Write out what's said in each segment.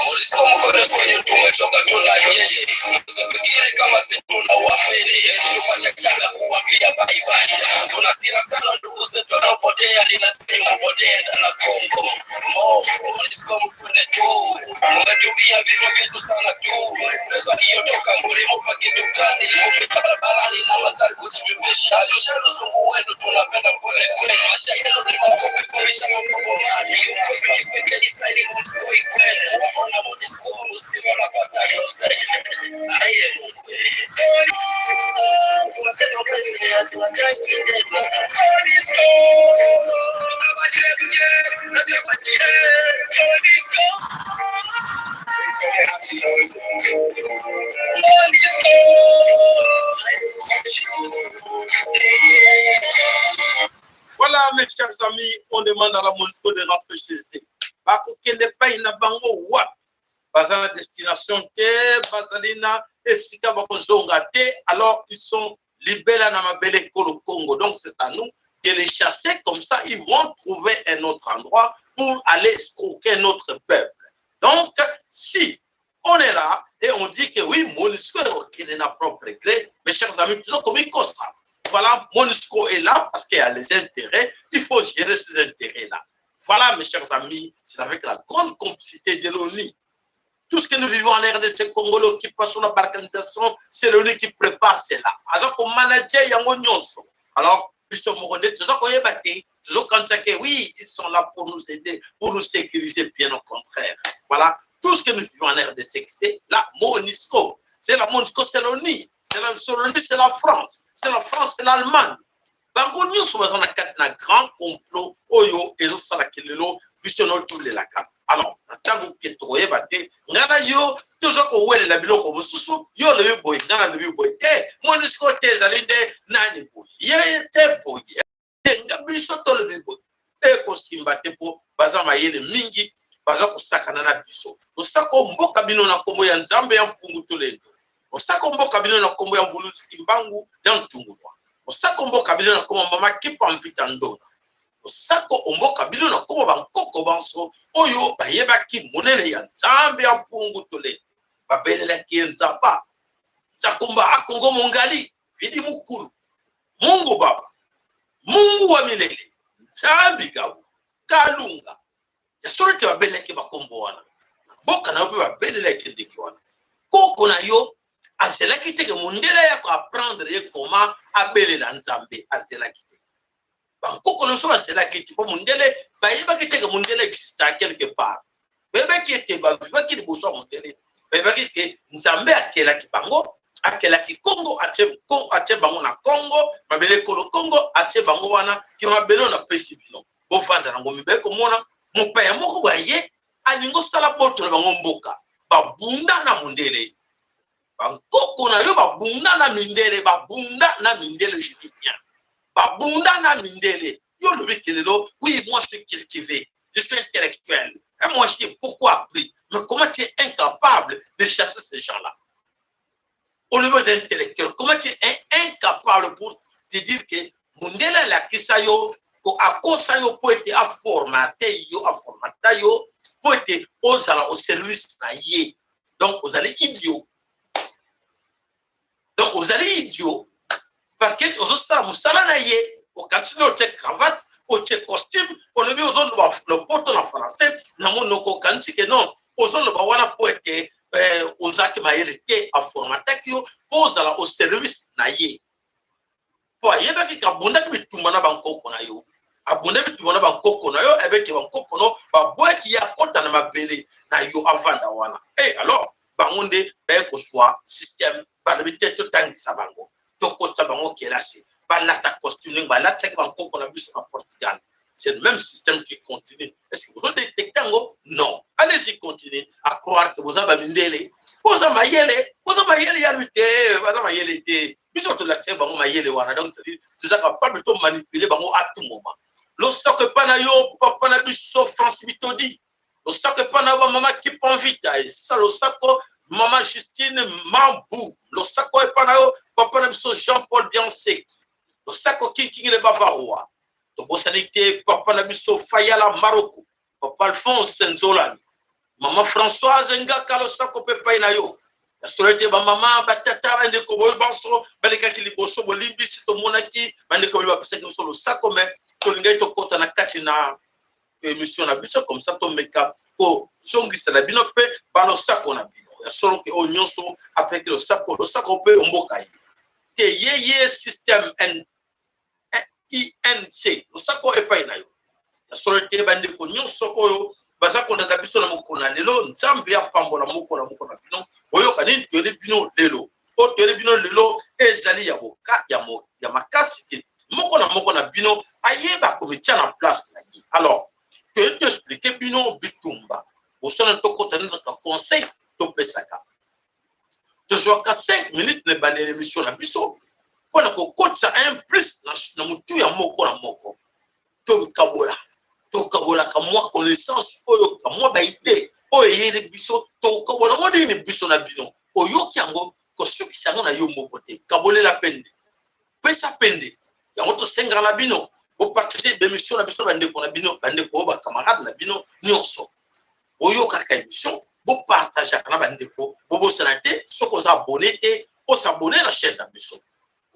Monisco mkono kwenye tumetoka tunajeje usifikiri kama si tunawapende tufanye kazi kuwaambia bye bye tunasira sana ndugu zetu wanaopotea linasema kupotea na Kongo Monisco mkono tu umetumia vitu vyetu sana tu pesa hiyo toka mlimo paki dukani kupita barabarani na magari kujipimisha tushazungu wetu tunapenda kule kule maisha yenu ni mafupi kulisha mambo mali ukifikia design Monisco ikwenda na Monisco usiona pata shose aye tunasema kweli tunataki tena Monisco tunabadilika tunabadilika Monisco Voilà, mes chers amis, on demande à la Monisco de rentrer chez eux. Bako kende pa ina bango wa bazana destination te bazalina esika bako zonga te alors ils sont libérés na mabele kolo Congo. Donc c'est à nous de les chasser comme ça ils vont trouver un autre endroit pour aller escroquer notre peuple. Donc si on est là et on dit que oui, Monisco est n'a propre gré, mes chers amis, toujours comme il constate. Voilà, Monisco est là parce qu'il y a les intérêts, il faut gérer ces intérêts-là. Voilà, mes chers amis, c'est avec la grande complicité de l'ONU. Tout ce que nous vivons en RDC Congolo qui passe sur la balkanisation, c'est l'ONU qui prépare cela. Alors, comme manager, il y a un nyonso. Alors, puisque Morondé, toujours qu'on est battu, toujours quand c'est que oui, ils sont là pour nous aider, pour nous sécuriser, bien au contraire. Voilà, tout ce que nous vivons en RDC, c'est la Monisco. C'est la Monisco, c'est l'ONU. C'est l'ONU, c'est la France. C'est la France, c'est l'Allemagne. Bango nyonso bazana kati na grand complot oyo ezosala kelelo biso no tulelaka. Alors ntango ke toyeba te ngana yo tozo ko welela biloko mosusu yo le boy ngana le boy te Monisco te ezalinde nani boy ye te boy nga biso to le boy te ko simba te po baza mayele mingi baza ko sakana na biso osako mboka bino na kombo ya Nzambe ya mpungu tolendo osako mboka bino na kombo ya Mvuluzi Kimbangu dans Tungulwa osako mboka bino na kombo mama kipa mvita ndona osako mboka bino na kombo bankoko banso oyo bayebaki monene ya Nzambe ya mpungu tolendo babelelaki Nzapa Nzakumba akongo mongali vidi mukulu Mungu Baba Mungu wa milele Nzambi gabu kalunga ya sorte babelelaki bakombo wana mboka na ba babelelaki ndiki wana koko na yo azelaki te ke mondele ya ko apprendre ye comment abelela Nzambe azelaki te bankoko no so azelaki te po mondele bayebaki te ke mondele existe quelque part bayebaki te babaki liboso ya mondele bayebaki te Nzambe akelaki bango akelaki Congo atie bango na Congo mabele kolo Congo atie bango wana ki mabele na pesi bino bovanda nango mibe komona mopaya moko baye alingo sala boto na bango mboka babunda na mondele bankoko na yo babunda na mindele je dis bien babunda na mindele yo le bikelelo oui moi je suis cultivé je suis intellectuel et moi je sais pourquoi appris mais comment tu es incapable de chasser ces gens-là au niveau intellectuel comment tu es incapable pour te dire que mondele la kisayo ko akosa yo pour être à formater yo pour être au service na ye donc vous allez idiot. Donc, vous allez idiot, parce que vous avez au continue au cravate, au costume, au lever aux autres le poteau en français, non, aux autres pour être aux actes à formater pose au service naïe. Pour y avoir qui abonde avec tout le monde à yo, abonde avec tout le monde à Banco yo, avec Banco no, bois qui a compte dans ma belle na yo avant d'awana. Et alors, bangonde, ben qu'on soit système. Balabité tout temps sabango to ko sabango qui est là c'est balata costume balata banco qu'on a vu sur Portugal c'est le même système qui continue est-ce que vous avez détecté non allez-y continuez à croire que vous avez mindele vous avez mayele ya lutte vous avez mayele té biso to l'accès bango mayele wana donc c'est dire vous êtes capable de manipuler bango à tout moment le stock pana yo papa na biso France Mitodi le stock pana ba mama qui prend vite ça le sako Maman Justine Mambou, le sako epanayo, papa na biso Jean-Paul Bianseki, le sako King le Bavarois, to bosanité papa na biso Fayala Maroko papa Alphonse Nzolani maman Françoise Ngaka lo sako pepa ina yo Astorete ba mama batata bande ko boy banso baleka ki liboso bolimbi sito monaki bande ko ba pesa ko lo sako me to lingai to kota na kati na émission na biso comme ça to meka ko songisa na bino pe balo sako na bino ya solo ke o nyonso après que le sako pe omboka yi te yeye système INC lo sako e pa ina yo ya solo te bande ko nyonso oyo bazako na biso na mokona lelo nzambe ya pambola mokona bino oyo kanini tole bino lelo o tole bino lelo ezali ya boka ya makasi ke mokona bino ayeba komitia na place na yi alors que te expliquer bino bitumba osona to kotana na conseil to pesaka to joka 5 minutes ne bande l'émission na biso pona ko kotsa un plus na mutu ya moko to kabola ka moi connaissance oyo ka moi ba idée oyo yele biso to kabola mo ni biso na bino oyo kiango ko sukisa na yo moko te kabolela pende pesa pende ya moto senga na bino o partager d'émission na biso bande ko ba camarade na bino nyonso oyo ka émission bo partager na bande ko bo sanate soko za abonné te o s'abonner na chaîne na biso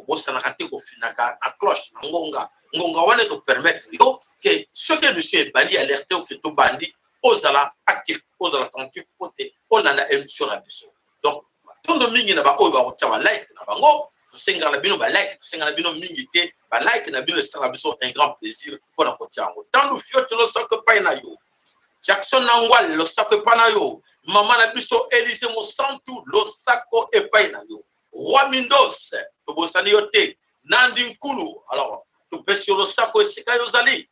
ko sanaka te ko finaka na cloche na ngonga wana to permettre yo que ce que monsieur bandi alerté au que to bandi ozala actif ozala attentif côté on a émission na biso donc tondo mingi na ba oyo ba otaba like na bango senga na bino ba like senga na bino mingi te ba like na bino sala biso un grand plaisir pour la kotiango tandu fioto lo sako pa na yo Jackson Nangwal lo sako pa na yo mama na biso Elise Mosantu lo sako e pa na yo Roi Mindos to bosani yote Nandi Nkulu alors to pesio lo sako esika yo zali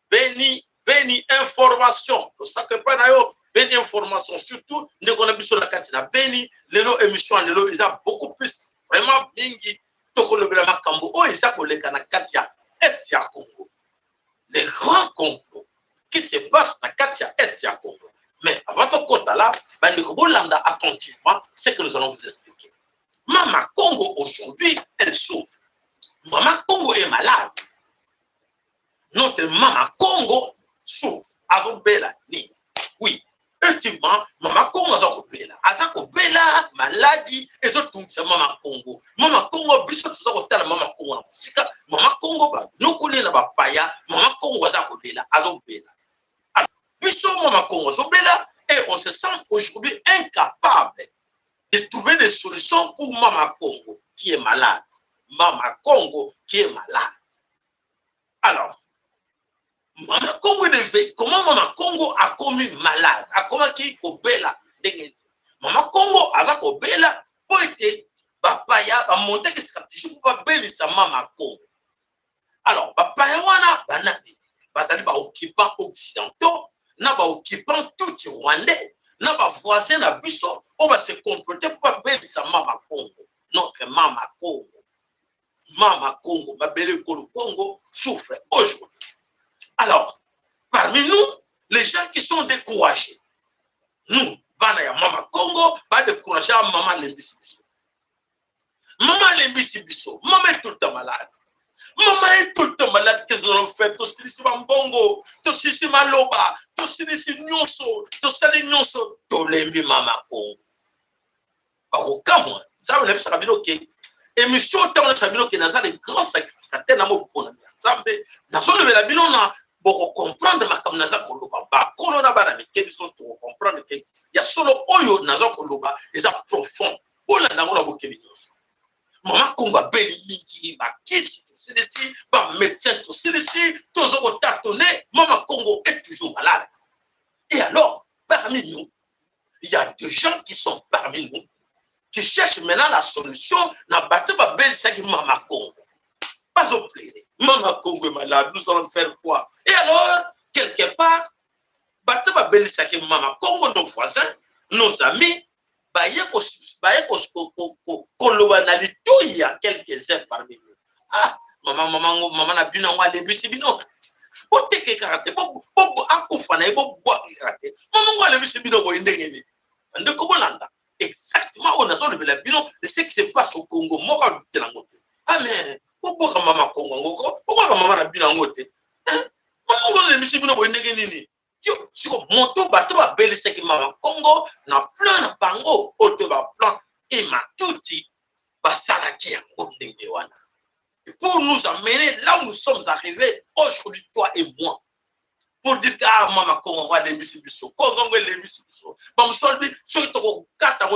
Beni information lo sako pa na yo Beni information surtout ndeko na biso la kati na Beni lelo émission lelo ils a beaucoup plus vraiment mingi toko le bela makambo o isa koleka na kati ya est ya Congo les grands complots qui se passent na kati ya est ya Congo mais avant to kota là bandeko bolanda attentivement ce que nous allons vous expliquer. Mama Congo aujourd'hui elle souffre. Mama Congo est malade. Notre Mama Congo souffre avec Bella ni. Oui, effectivement, Mama Congo azako Bella maladie et zo tungisa Mama Congo. Mama Congo biso tuzako tala Mama Congo na musika. Mama Congo ba nokole na ba paya, Mama Congo azako Bella, azo Bella. Alors, biso Mama Congo zo Bella et on se sent aujourd'hui incapable de trouver des solutions pour Mama Congo qui est malade. Mama Congo qui est malade. Alors, Mama Congo comment Mama Congo a commis malade, a comment qui Bella. Mama Congo a Bella pour être Bapaya, va monter que stratégie pour pas Bella sa Mama Congo. Alors, Bapaya wana banani, basali ba occupants occidentaux, na ba occupants tout rwandais, na ba voisins na biso, on va se comploter pour pas Bella sa Mama Congo. Notre Mama Congo. Mama Congo, Mabele Congo souffre aujourd'hui. Alors, parmi nous, les gens qui sont découragés, nous, Banaya Mama Congo, va décourager Maman Lembisibiso. Maman Lembisibiso, Maman est tout le temps malade. Maman est tout le temps malade. Qu'est-ce que nous allons faire? Tous ici Mbongo, tous ici Maloba, tous ici Nyonso, tous ici Nyonso, tous les Mama Congo. Baroka, ça, on a vu ça, émission tant sabino que naza les grands sacrificateurs na mopona nzambe na so le bino na boko comprendre makam naza koloba ba kono na bana mikebi so to comprendre que ya solo oyo naza koloba eza profond ona nango na bokebi nyonso Mama Congo beli mingi ba kisi c'est ici ba médecin to c'est ici to zo tâtonner Mama Congo est toujours malade. Et alors parmi nous il y a des gens qui sont parmi nous qui cherche maintenant la solution na bateau ba belle ça qui Mama Congo. Pas au plaisir. Mama Congo est malade, nous allons faire quoi? Et alors, quelque part, bateau ba belle ça qui Mama Congo, nos voisins, nos amis, il y a quelques-uns parmi nous. Ah, maman na bino wa le bisi bino. Bo teke karate, bo akufana, bo boa karate. Maman wa le bisi bino bo indengeni. Ande ko bolanda. Exactement, on a besoin de la bilan de ce qui se passe au Congo. Ah, mais pourquoi Mama Congo? Pourquoi Maman a bilan? Maman les misi bino boyendeke nini yo siko moto bato babelisaki mama Congo na plan na bango oto ba plan et matuti basalaki yango ndenge wana. Pour nous amener là où nous sommes arrivés aujourd'hui, toi et moi. Pour dire que ah, Mama Congo va les misibiso, Congo va les misibiso. Maman solbi, sur ton kata,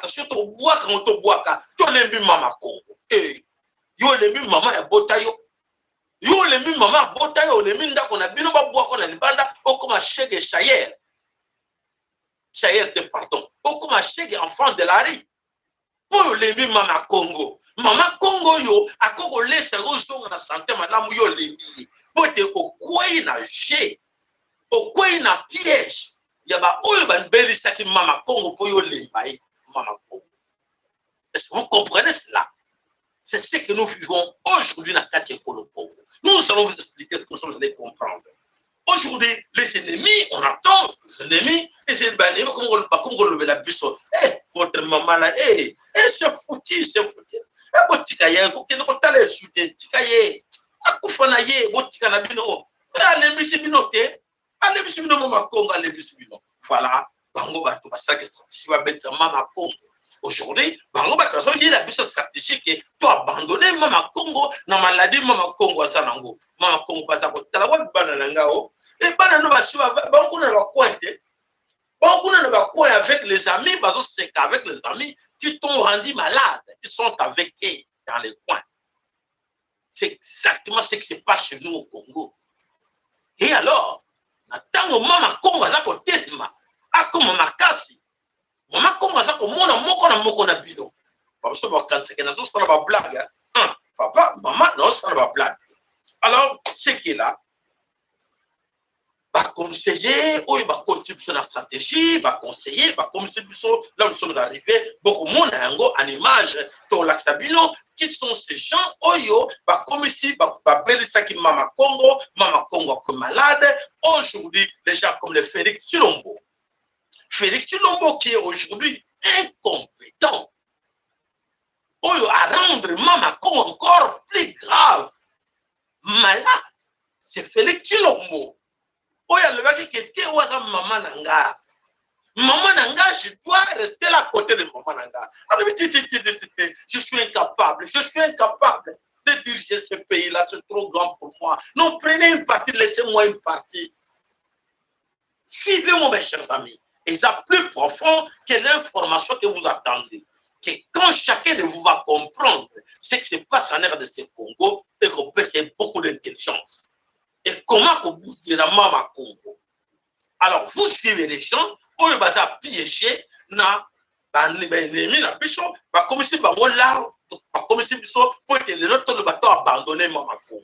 sur ton boaka, tu l'aimes Mama Congo. Eh, yo l'aimes Mama ya botayo. Yo l'aimes Mama botayo, l'aimes nda qu'on a bino ba boaka na libanda, o comme chèque chayer. Chayer te pardon. O comme chèque enfant de la rue. Pour l'aimer Mama Congo. Mama Congo yo, à Congo laisse rozonga na santé madame yo l'aimer. Pour te okoi na jet, okoi na piège. Yaba oyo ban belisaki Mama Congo pour yo l'aimer Mama Congo. Est-ce que vous comprenez cela? C'est ce que nous vivons aujourd'hui dans Katia Congo. Nous allons vous expliquer ce que vous allez comprendre. Aujourd'hui, les ennemis, on attend les ennemis, et c'est le comme on le la buisson. Eh, votre maman là, eh, c'est foutu, c'est foutu. Eh, botikaye, koke no kotale soutien, tikaye, akufana ye, botikana bino. Allez, monsieur Binote, allez, monsieur Bino, Mama Congo, allez, monsieur Bino. Voilà, bango bato, ça que stratégie va mettre Mama Congo. Aujourd'hui, bango bato, ça veut dire la buisson stratégique que tu as abandonné Mama Congo, na maladie Mama Congo à Sanango. Mama Congo passe à côté, la web bananangao. Et banano basi bango na ba cointé. Bango na ba coin avec les amis, bazo c'est qu'avec les amis qui t'ont rendu malade, qui sont avec eux dans les coins. C'est exactement ce qui se passe chez nous au Congo. Et alors, natango Mama Congo za ko tetma, akoma makasi. Mama Congo za ko moko na bino. Ba so ba kanse ke na zo sala ba blague. Papa, maman, non sala ba blague. Alors, c'est qui là va conseiller, ou il va continuer sur la stratégie, va conseiller, va conseiller, là nous sommes arrivés, beaucoup de monde en image, qui sont ces gens, oyo, va comme ici, va belle ça qui Mama Congo comme malade, aujourd'hui, des gens comme le Félix Tshilombo. Félix Tshilombo qui est aujourd'hui incompétent, oyo, à rendre Mama Congo encore plus grave, malade, c'est Félix Tshilombo. Oya le mec qui était ouaga maman nanga. Maman nanga, je dois rester là à côté de maman nanga. Alors, je suis incapable de diriger ce pays-là, c'est trop grand pour moi. Non, prenez une partie, laissez-moi une partie. Suivez-moi, mes chers amis. Et ça plus profond que l'information que vous attendez. Que quand chacun de vous va comprendre ce qui se passe en air de ce Congo, et qu'on peut faire beaucoup d'intelligence. Et comment vous dites la Mama Congo? Alors, vous suivez les gens, on va piéger, na l'ennemi, la puissance, va commencer par là, va commencer pour que les autres le bateau abandonner Mama Congo.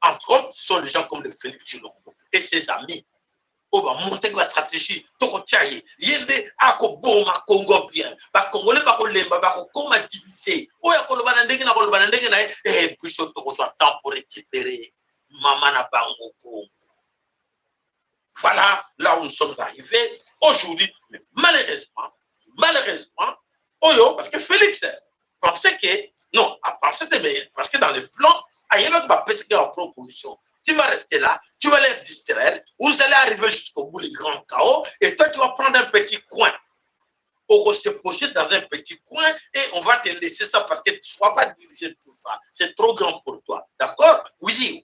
Entre autres, ce sont les gens comme le Félix Tshilombo et ses amis. On va monter la stratégie, il y a des Akoboma Congo bien, va Congolais, va Kolemba, va comment diviser. On y a Kolobanandeng, et puis surtout qu'on soit temps pour récupérer Maman na Bango Congo. Voilà là où nous sommes arrivés aujourd'hui. Mais malheureusement, Oyo, parce que Félix pensait que, non, parce que dans le plan, il y a une proposition. Tu vas rester là, tu vas les distraire, vous allez arriver jusqu'au bout, les grands chaos, et toi, tu vas prendre un petit coin. On va se poser dans un petit coin et on va te laisser ça parce que tu ne vas pas diriger tout ça. C'est trop grand pour toi. D'accord? Oui,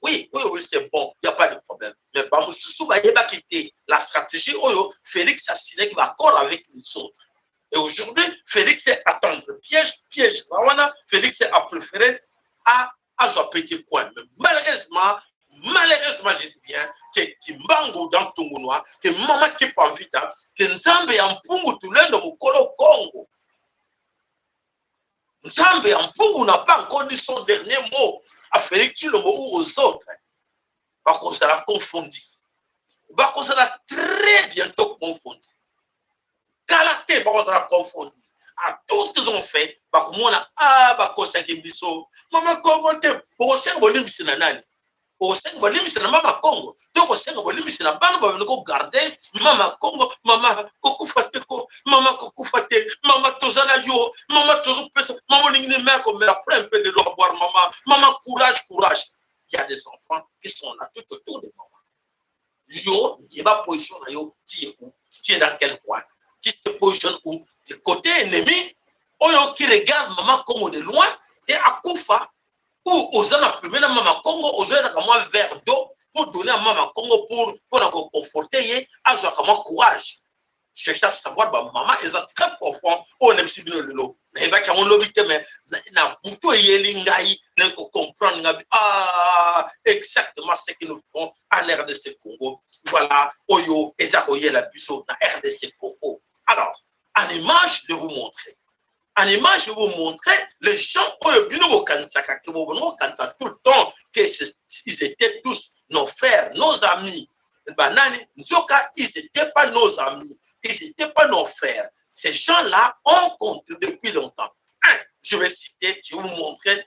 c'est bon, il n'y a pas de problème. Mais Bamoussou va quitter la stratégie. Félix a signé qu'il va accord avec les autres. Et aujourd'hui, Félix est attendre piège. Félix a préféré à son petit coin. Mais malheureusement, je dis bien que Kimbango dans Tungunois, que Maman qui pas vite, que Nzambe en Pungu tout le monde au Congo. Nzambe en Pungu n'a pas encore dit son dernier mot à Félix Tshilombo ou aux autres. Parce qu'on sera confondu. Parce qu'on sera très bientôt confondu. Caractère, on sera confondu. À tout ce qu'ils ont fait, parce que moi, Maman Congo, pour se au sein de l'immissaire de Mama Congo, donc au sein de l'immissaire de Mama Congo, garder Mama Congo, Mama Kokufateko, Mama Kokufate, Mama Tozana Yo, Mama Tozo Pesa, Mama Lingine Mère, comme après un peu de l'eau à boire, Mama, Courage. il y a des enfants qui sont là tout autour de maman. Yo, il n'y a pas position là, yo, tu es où? Tu es dans quel coin? Tu te positionnes où? Du côté ennemi, oyo qui regarde maman Congo de loin, et à Koufa, ou aux appelés maman Congo, aux jeunes comme un verre d'eau, pour donner à maman Congo pour la conforter, à jouer comme un courage. Chercher à savoir, bah, maman, ils sont très profonds, on aime si bien le lot. Mais il va y avoir un lobby, mais na bouto yelingai, n'a qu'on comprendre, exactement ce que nous font à l'RDC Congo. Voilà, Oyo, Ezakoye la Busso, na RDC Congo. Alors, en image, je vais vous montrer. En image, je vais vous montrer les gens, Oyo, Bino Kansaka, qui vont venir tout le temps, qu'ils étaient tous nos frères, nos amis. Banani, Nzoka, ils n'étaient pas nos amis. Ils n'étaient pas nos frères. Ces gens-là ont compté depuis longtemps. Je vais citer, je vais vous montrer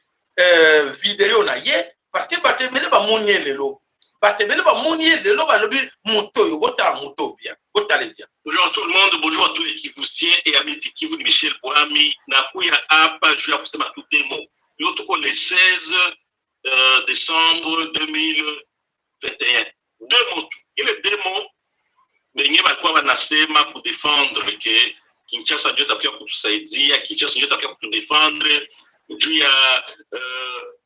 vidéo naïe, parce que Batemele va mounier lelo. Batemele va mounier lelo, va lever moto, vota moto bien. Vota les bien. Bonjour à tout le monde, bonjour à tous les Kivusiens et amis de Kivu de Michel Boami. Nakuya Apa, je vais vous dire tout des mots. L'autre le 16 décembre 2021. Deux mots. Il est deux mots. Mais il y a quoi wanasema pour défendre que Kinshasa ndio takia kutusaidia, Kinshasa ndio takia kutudefendre juu ya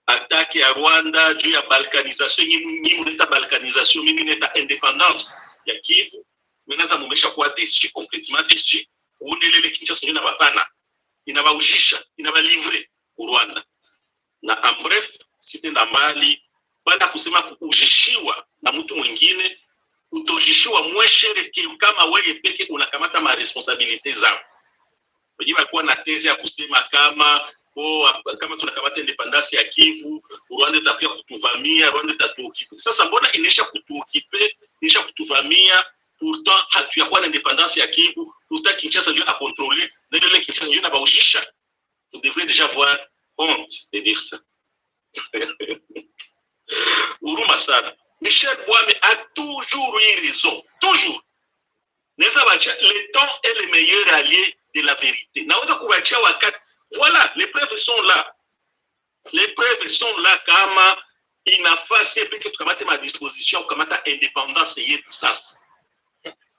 attaque ya Rwanda, juu ya balkanisation, nyinyi mneta balkanisation, mimi neta indépendance ya Kivu. Menaza mumesha kuwa déçu, complètement déçu. Unelele Kinshasa ndio nabapana. Inabaujisha, inabalivre ku Rwanda. Na en bref, c'était na mali baada kusema kuujishiwa na mtu mwingine utojishiwa mweshereke kama wewe peke unakamata ma responsabilité zao. Wengine walikuwa na tezi ya kusema kama kama tunakamata independence ya Kivu, Rwanda itakuwa kutuvamia, Rwanda itatuokipe. Sasa mbona inesha kutuokipe, inesha kutuvamia, pourtant hatuyakuwa na independence ya Kivu, pourtant Kinshasa ndio na contrôler, na ile Kinshasa ndio na baujisha. Vous devrez déjà avoir honte de dire ça. Uruma sana. Michel Boami a toujours eu raison. Toujours. Le temps est le meilleur allié de la vérité. Voilà, les preuves sont là. Les preuves sont là. Kama inafasi et que tu as ma disposition, comme ta indépendance et tout ça.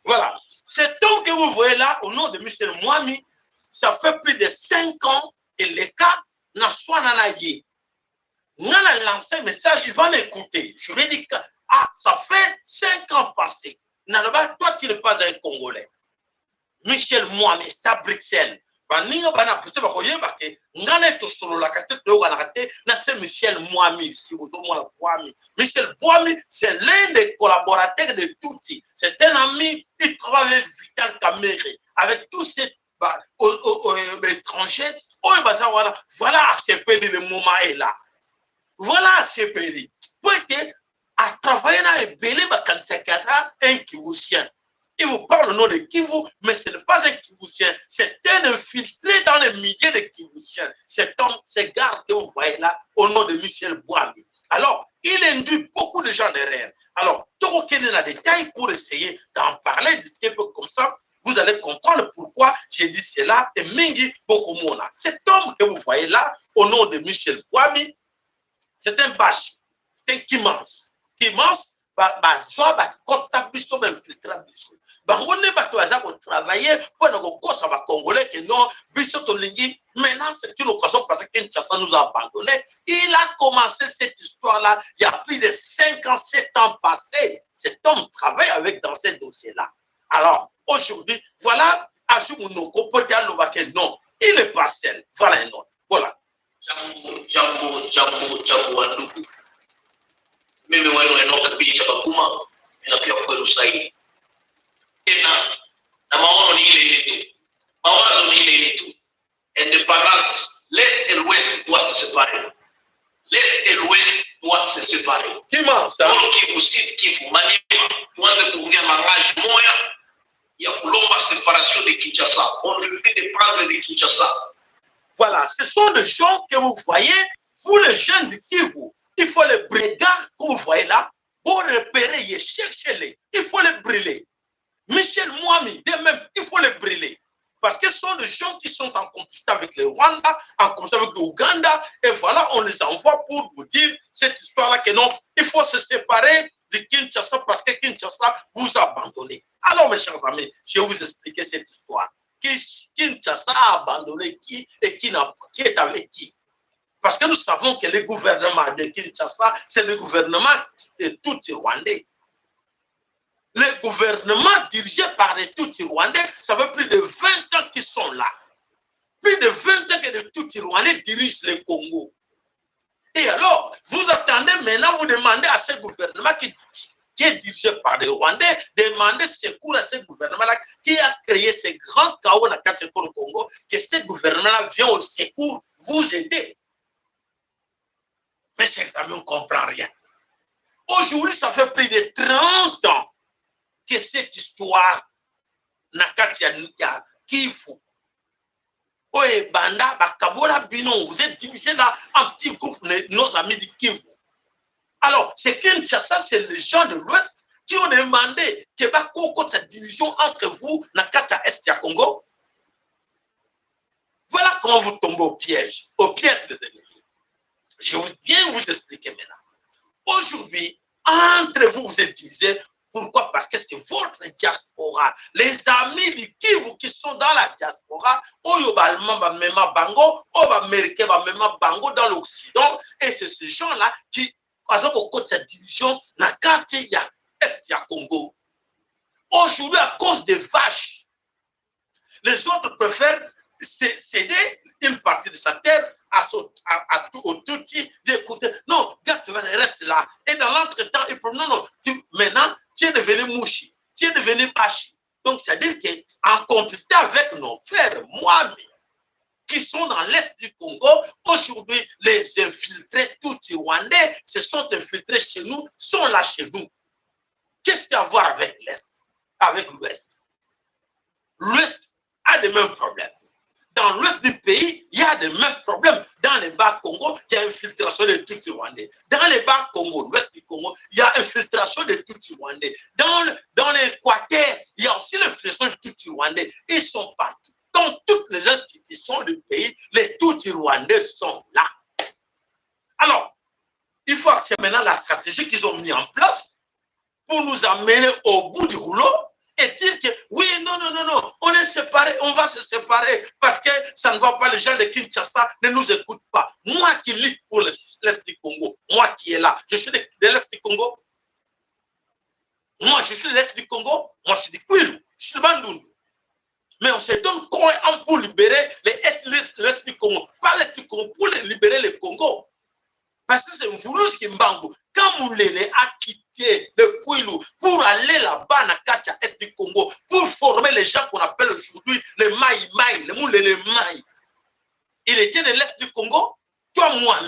Voilà. Cet homme que vous voyez là, au nom de Michel Boami, ça fait plus de 5 ans et le cas n'a soit nanaye. On a lancé un message, il va m'écouter. Je lui ai dit que ça fait 5 ans passés. Toi, tu n'es pas un Congolais. Michel Boami, c'est à Bruxelles. Michel Boami, c'est l'un des collaborateurs de Touti. C'est un ami, il travaille avec Vital Kamere, avec tous ces étrangers. Voilà, c'est le moment est là. Voilà, c'est péri. Peut-être à travailler dans les bélés, un Kivusien. Il vous parle au nom de Kivu, mais ce n'est pas un Kivusien. C'est un infiltré dans les milliers de Kivusiens. Cet homme, ce garde que vous voyez là, au nom de Michel Boami. Alors, il induit beaucoup de gens derrière. Alors, tout quel est le détail pour essayer d'en parler, de peu comme ça. Vous allez comprendre pourquoi j'ai dit cela. Et Mingi Bokomona. Cet homme que vous voyez là, au nom de Michel Boami, c'est un bâche, c'est un Kimans. Kimans, travailler pour Congolais que non, maintenant c'est une occasion parce que Kinshasa nous a abandonné. Il a commencé cette histoire-là il y a plus de 5 ans, 7 ans passés. Cet homme travaille avec dans ces dossiers-là. Alors, aujourd'hui, voilà, non, il n'est pas seul. Voilà un autre. Voilà. Jambo wandugu. Mimi wenu enoka kipindi cha Bakuma inakuwa kweli usahihi. Tena na maono ni ile ile tu. Mawazo ni ile ile tu. Indépendance, l'Est et l'Ouest doivent se séparer. L'Est et l'Ouest doivent se séparer. Comment ça? Kivu Sud, Kivu Maniema, tuanze kuongea langage moya ya kulomba séparation de Kinshasa. On ne veut plus dépendre de Kinshasa. Voilà, ce sont les gens que vous voyez, vous les jeunes du Kivu, il faut les brûler, comme vous voyez là, pour repérer, chercher-les, il faut les brûler. Michel Boami, de même, il faut les brûler. Parce que ce sont des gens qui sont en complicité avec le Rwanda, en complicité avec l'Ouganda, et voilà, on les envoie pour vous dire cette histoire-là que non, il faut se séparer de Kinshasa parce que Kinshasa vous a abandonné. Alors, mes chers amis, je vais vous expliquer cette histoire. Kinshasa a abandonné qui et qui est avec qui? Parce que nous savons que le gouvernement de Kinshasa, c'est le gouvernement de Tutsi rwandais. Le gouvernement dirigé par les Tutsi rwandais, ça fait plus de 20 ans qu'ils sont là. Plus de 20 ans que les Tutsi rwandais dirigent le Congo. Et alors, vous attendez maintenant, vous demandez à ce gouvernement qui est dirigé par les Rwandais, demander secours à ce gouvernement-là qui a créé ce grand chaos dans le Congo, que ce gouvernement-là vient au secours vous aider. Mais chers amis, on ne comprend rien. Aujourd'hui, ça fait plus de 30 ans que cette histoire n'a qu'à Kivu. Oye Banda, Bakabola Bino, vous êtes divisés là en petits groupes, nos amis du Kivu. Alors, c'est Kinshasa, c'est les gens de l'Ouest qui ont demandé que Bakoko cette division entre vous, Nakata Est et Congo. Voilà comment vous tombez au piège des ennemis. Je vais bien vous expliquer maintenant. Aujourd'hui, entre vous, vous êtes divisés. Pourquoi? Parce que c'est votre diaspora. Les amis du Kivu qui sont dans la diaspora, Bango, Américain, Bango dans l'Occident, et c'est ces gens-là qui, par exemple, au côté de cette division, na quartier, il y a Est, il y a Congo. Aujourd'hui, à cause des vaches, les autres préfèrent céder une partie de sa terre au Tutsi, d'écouter. Non, garde, reste là. Et dans l'entretemps, il peut non, maintenant, tu es devenu Mouchi, tu es devenu Bachi. Donc, c'est-à-dire qu'en complicité avec nos frères, moi, qui sont dans l'Est du Congo, aujourd'hui, les infiltrés Tutsi rwandais se sont infiltrés chez nous, sont là chez nous. Qu'est-ce qu'il y a à voir avec l'Est, avec l'Ouest? L'Ouest a les mêmes problèmes. Dans l'ouest du pays, il y a les mêmes problèmes. Dans les bas Congo, il y a infiltration de Tutsi rwandais. Dans les bas Congo, l'ouest du Congo, il y a infiltration de Tutsi rwandais. Dans l'Équateur, il y a aussi l'infiltration de Tutsi rwandais. Ils sont partout. Dans toutes les institutions du pays, les Tutsi rwandais sont là. Alors, il faut que c'est maintenant la stratégie qu'ils ont mis en place pour nous amener au bout du rouleau. Et dire que oui, non, on est séparés, on va se séparer parce que ça ne va pas, les gens de Kinshasa ne nous écoutent pas. Moi qui lutte pour l'Est du Congo, moi qui est là, je suis de l'Est du Congo. Moi, je suis de l'Est du Congo, moi je suis de Kwilu, je suis de Bandundu. Mais on se donne comment pour libérer l'Est du Congo, pas l'Est du Congo, pour libérer le Congo. Parce que c'est un Mvulus Kimbangu. Quand Moulele a quitté le Kwilu pour aller là-bas dans Katia Est du Congo, pour former les gens qu'on appelle aujourd'hui les Maï, les Moulele Maï. Il était de l'Est du Congo. Toi, moi,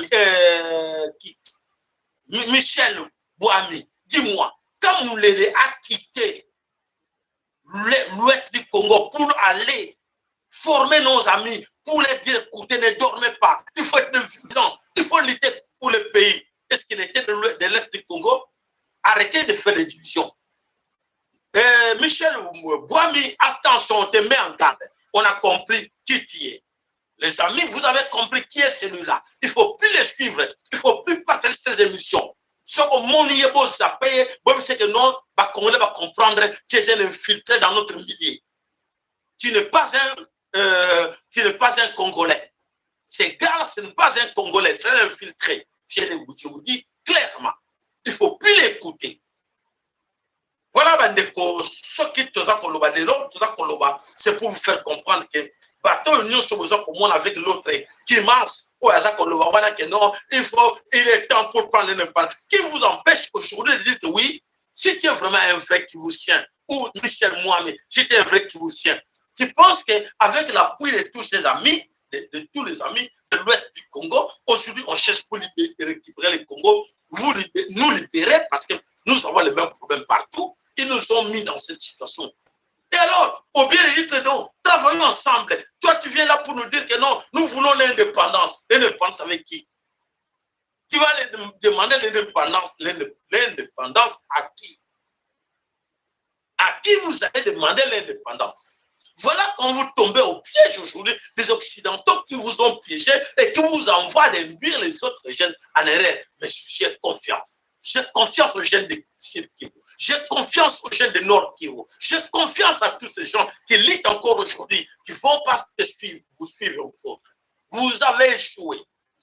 Michel Bouami, dis-moi, quand Moulele a quitté l'Ouest du Congo pour aller former nos amis, pour les dire, écoutez, ne dormez pas, il faut être vigilant, il faut lutter pour le pays. Est-ce qu'il était de l'Est du Congo? Arrêtez de faire des divisions. Michel Bouami, attention, on te met en garde. On a compris qui tu es. Les amis, vous avez compris qui est celui-là. Il ne faut plus les suivre. Il ne faut plus partager ces émissions. Ce que mon yébo s'appelle, c'est que non, les Congolais vont comprendre que tu es infiltré dans notre milieu. Tu n'es pas un Congolais. Ces gars-là, ce n'est pas un Congolais, c'est un infiltré. Je vous dis clairement, il ne faut plus l'écouter. Voilà, Bandeko, ce qui c'est pour vous faire comprendre que bateau union sur besoin comme on avec l'autre qui marche ou à ça que non, il est temps pour prendre l'indépendance. Qui vous empêche aujourd'hui de dire que oui, si tu es vraiment un vrai Kivusien ou Michel Mohamed, si tu es un vrai Kivusien, tu penses qu'avec l'appui de tous ses amis, de tous les amis de l'Ouest du Congo, aujourd'hui on cherche pour récupérer le Congo, nous libérer parce que nous avons les mêmes problèmes partout. Ils nous ont mis dans cette situation. Et alors, au bien de dire que non, travaillons ensemble. Toi, tu viens là pour nous dire que non, nous voulons l'indépendance. L'indépendance avec qui? Tu vas demander l'indépendance à qui? À qui vous allez demander l'indépendance? Voilà quand vous tombez au piège aujourd'hui des Occidentaux qui vous ont piégé et qui vous envoient d'induire les autres jeunes en erreur. Mais j'ai confiance. J'ai confiance aux jeunes de Sud Kivu. J'ai confiance aux jeunes de Nord Kivu. J'ai confiance à tous ces gens qui luttent encore aujourd'hui, qui ne vont pas te suivre, vous suivre aux autres. Vous avez échoué.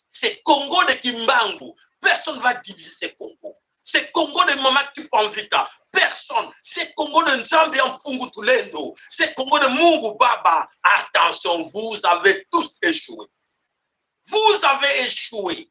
C'est Congo de Kimbangu. Personne ne va diviser ces Congo. C'est Congo de Mama Kipanvita. Personne. C'est Congo de Nzambi en Pungu Tulendo. C'est Congo de Mungu Baba. Attention, vous avez tous échoué. Vous avez échoué.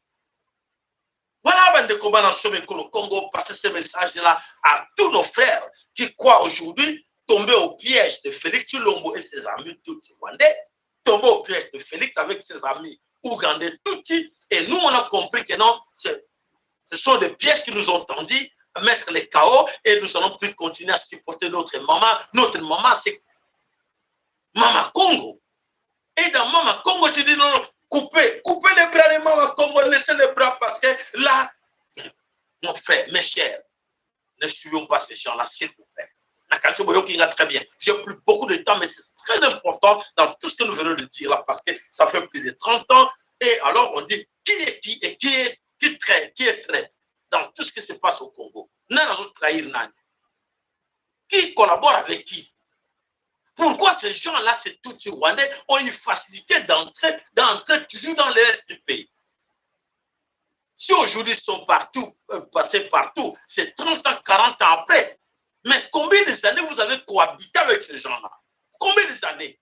Voilà, bande de combat dans le Congo, passer ce message-là à tous nos frères qui croient aujourd'hui tomber au piège de Félix Tshilombo et ses amis Tutsi rwandais, tomber au piège de Félix avec ses amis ougandais Tutsi. Et nous, on a compris que non, ce sont des pièges qui nous ont tendus à mettre les chaos et nous allons plus continuer à supporter notre maman. Notre maman, c'est Mama Congo. Et dans Mama Congo, tu dis non, non, coupez les bras de Mama Congo, laissez les bras parce que là, mon frère, mes chers, ne suivons pas ces gens-là, s'il vous plaît. Très bien. J'ai plus beaucoup de temps, mais c'est très important dans tout ce que nous venons de dire là, parce que ça fait plus de 30 ans. Et alors, on dit qui est qui et qui est traite dans tout ce qui se passe au Congo. Qui collabore avec qui? Pourquoi ces gens-là, ces Tutsis rwandais, ont une facilité d'entrer toujours dans l'est du pays? Si aujourd'hui ils sont partout, passés partout, c'est 30 ans, 40 ans après. Mais combien d'années vous avez cohabité avec ces gens-là? Combien d'années?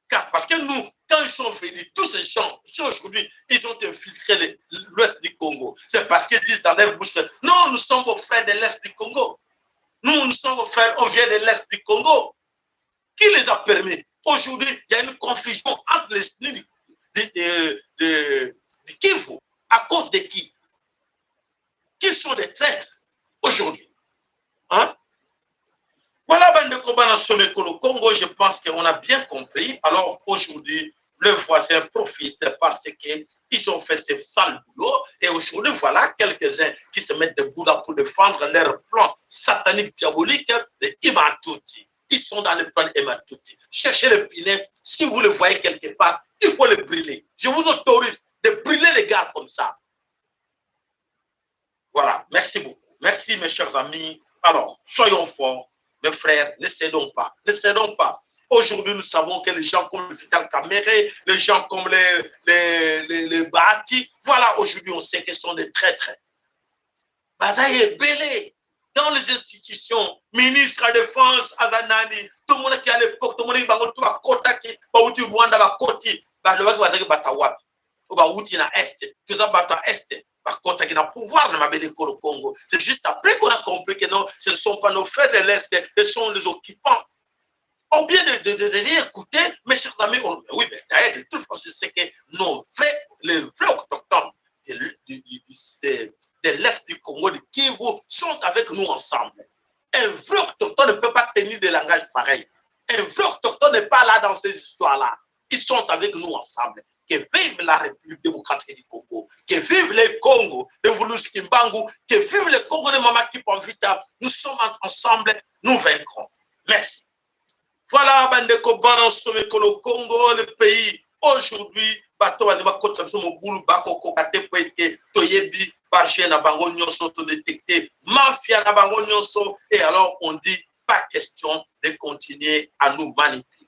Parce que nous, quand ils sont venus, tous ces gens, si aujourd'hui, ils ont infiltré l'ouest du Congo, c'est parce qu'ils disent dans leur bouche que non, nous sommes vos frères de l'est du Congo. Nous sommes vos frères, on vient de l'est du Congo. Qui les a permis? Aujourd'hui, il y a une confusion entre les ethnies de Kivu. À cause de qui? Qui sont des traîtres aujourd'hui? Hein? Voilà, bande de combat dans le Congo, je pense qu'on a bien compris. Alors aujourd'hui, le voisin profite parce qu'ils ont fait ce sale boulot. Et aujourd'hui, voilà quelques-uns qui se mettent debout là pour défendre leur plan satanique diabolique de Imatuti. Ils sont dans le plan Imatuti. Cherchez le pinet. Si vous le voyez quelque part, il faut le brûler. Je vous autorise de brûler les gars comme ça. Voilà, merci beaucoup. Merci mes chers amis. Alors, soyons forts. Mes frères, ne cédons pas. Ne cédons pas. Aujourd'hui, nous savons que les gens comme le Vital Kamere, les gens comme les Bahati, voilà, aujourd'hui, on sait qu'ils sont des traîtres. Bazaï est belé dans les institutions, ministre de la Défense, Azanani, tout le monde qui à l'époque, tout le monde qui a Kota, qui a Rwanda, qui a Koti, qui a Est, qui a Est. Kota qui a pouvoir dans le Congo. C'est juste après qu'on a compris que non, ce ne sont pas nos frères de l'Est, ce sont les occupants. Ou bien de écouter, mes chers amis, oui, mais d'ailleurs, de toute façon, je sais que les vrais autochtones de l'Est du Congo, de Kivu, sont avec nous ensemble. Un vrai autochtone ne peut pas tenir des langages pareils. Un vrai autochtone n'est pas là dans ces histoires-là. Ils sont avec nous ensemble. Que vive la République démocratique du Congo, que vive le Congo de Vulus Kimbangu, que vive le Congo de Mama Kipanvita. Nous sommes ensemble, nous vaincrons. Merci. Voilà, Bandeko Baranso Mekolo Congo, le pays. Aujourd'hui, bato anima kota biso mobulu bakoko katepweke toyebi bagé na bango nyonso to détecter mafia na bango nyonso et alors on dit pas question de continuer à nous manipuler.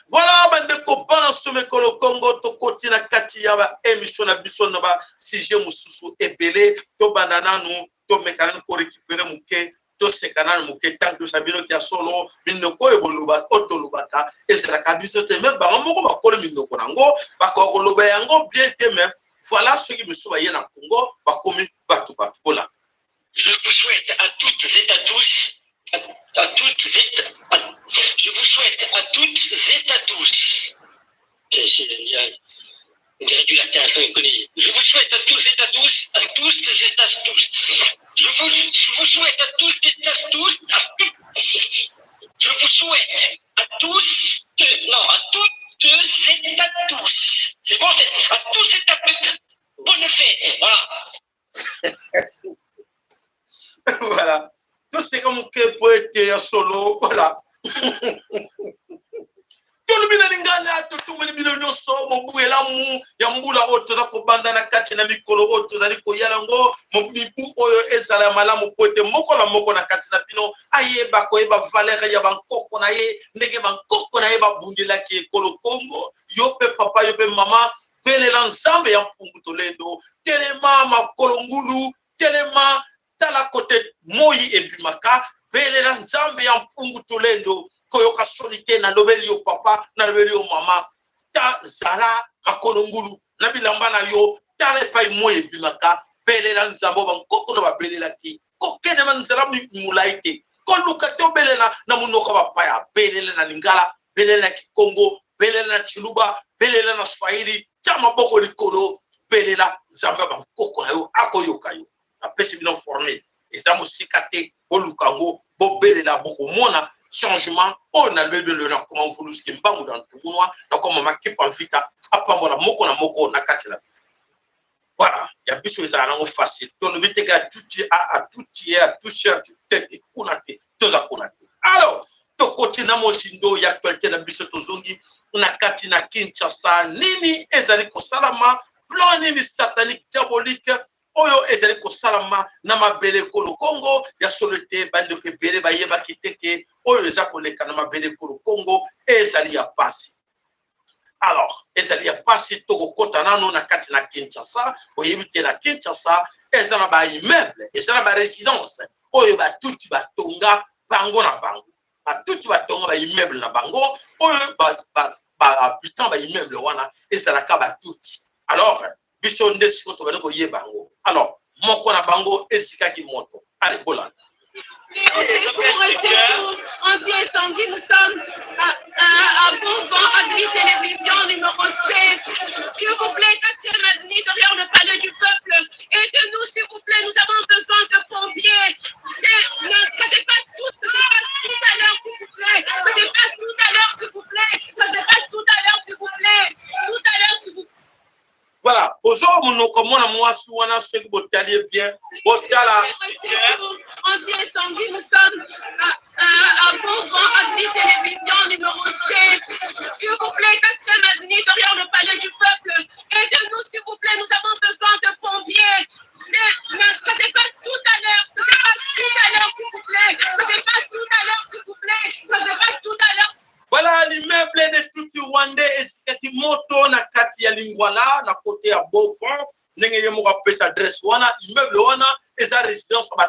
Voilà, bandeko Baranso Mekolo Congo to koti na kati ya ba émission na biso na ba sujet mususu ebele to banana nous to mekana ko récupérer muke to sekana muke tant que sabino kia solo minoko eboluba otolubaka ezela kabiso te même ba moko ba kolo minoko nango ba ko loba yango bien te même voilà ce qui me soit yé na Congo ba komi batu batu voilà. Je vous souhaite à toutes et à tous je vous souhaite à toutes et à tous je vous souhaite à tous et à tous je vous souhaite à tous et à tous je vous souhaite à tous à toutes et à tous c'est bon, c'est à tous et à toutes bonne fête, voilà. Voilà. Tout ce comme que peut être solo, voilà. tolobina lingana totumeli bino nyonso mobu elamu ya mbula oyo toza kobanda na kati na mikolo oyo tozali koyala ngo mibu oyo ezala ya malamu po ete moko na moko na kati na bino ayeba koyeba valere ya bankoko na ye ndenge bankoko na ye babundelaki ekolo Kongo. Yo pe papa yo pe mama belela nzambe ya mpungu tolendo telema makolo ngulu telema tala kote moyi ebimaka belela nzambe ya mpungu tolendo koyoka solite na lobeli yo papa na lobeli yo mama ta zala makolo ngulu na bilamba na yo tala epai moyi ebimaka belela nzambe bankoko na babelelaki kokene manzala mulai te koluka te obelela na munoko bapaya belela na lingala belela na Kikongo belela na Chiluba belela na Swahili tia maboko likolo belela nzambe bankoko na yo akoyoka yo apesi bino formé eza mosika te oluka ngo bobelela bokomona changement on a le na comment vous nous kimbangu dans tout moi na comme makipa mvita apambola moko na moko na kati na voilà ya biso ezala ngo facile to le biteka tout à tête kuna te toza kuna te. Alors to côté na mosindo ya actualité na biso tozongi na kati na Kinshasa nini ezali ko salama plan nini satanique diabolique oyo ezali ko salama na mabele kolo Congo ya solete bande ke bele bayeba kiteke oyo eza koleka na mabele kolo Congo ezali ya pasi. Alors ezali ya pasi to kokota nano na kati na Kinshasa oyebite na Kinshasa ezala ba immeuble ezala ba résidence oyo ba tuti batonga bango na bango ba tuti batonga ba immeuble na bango oyo ba habitant ba immeuble wana ezala ka ba tuti. Alors biso ndesiko to bana ko yebango. Alors moko na bango esika ki moto allez bolanda. Anti-incendie, nous sommes à Beauvant, Avenue Télévision numéro 16. S'il vous plaît, quartier Madini, derrière le palais du peuple. Aidez-nous, s'il vous plaît, nous avons besoin de pompiers. Ça se passe tout à l'heure, s'il vous plaît. Ça se passe tout à l'heure, s'il vous plaît. Ça se passe tout à l'heure, s'il vous plaît. Tout à l'heure, s'il vous plaît. Voilà, aujourd'hui, nous commençons à moi, si on a ce que vous allez bien, vous allez. Anti-incendie, nous sommes à Beauvant, Avenue Télévision numéro 16. S'il vous plaît, quartier Madini, derrière le palais du peuple. Aidez-nous, s'il vous plaît, nous avons besoin de pompiers. Ça se passe tout à l'heure, ça se passe tout à l'heure, s'il vous plaît. Ça se passe tout à l'heure, s'il vous plaît. Ça se passe tout à l'heure. Voilà l'immeuble de Tuti Rwandais esikati moto na kati ya Lingwala na côté ya Beaufort ndenge ye moko apesa adresse wana immeuble wana eza résidence ba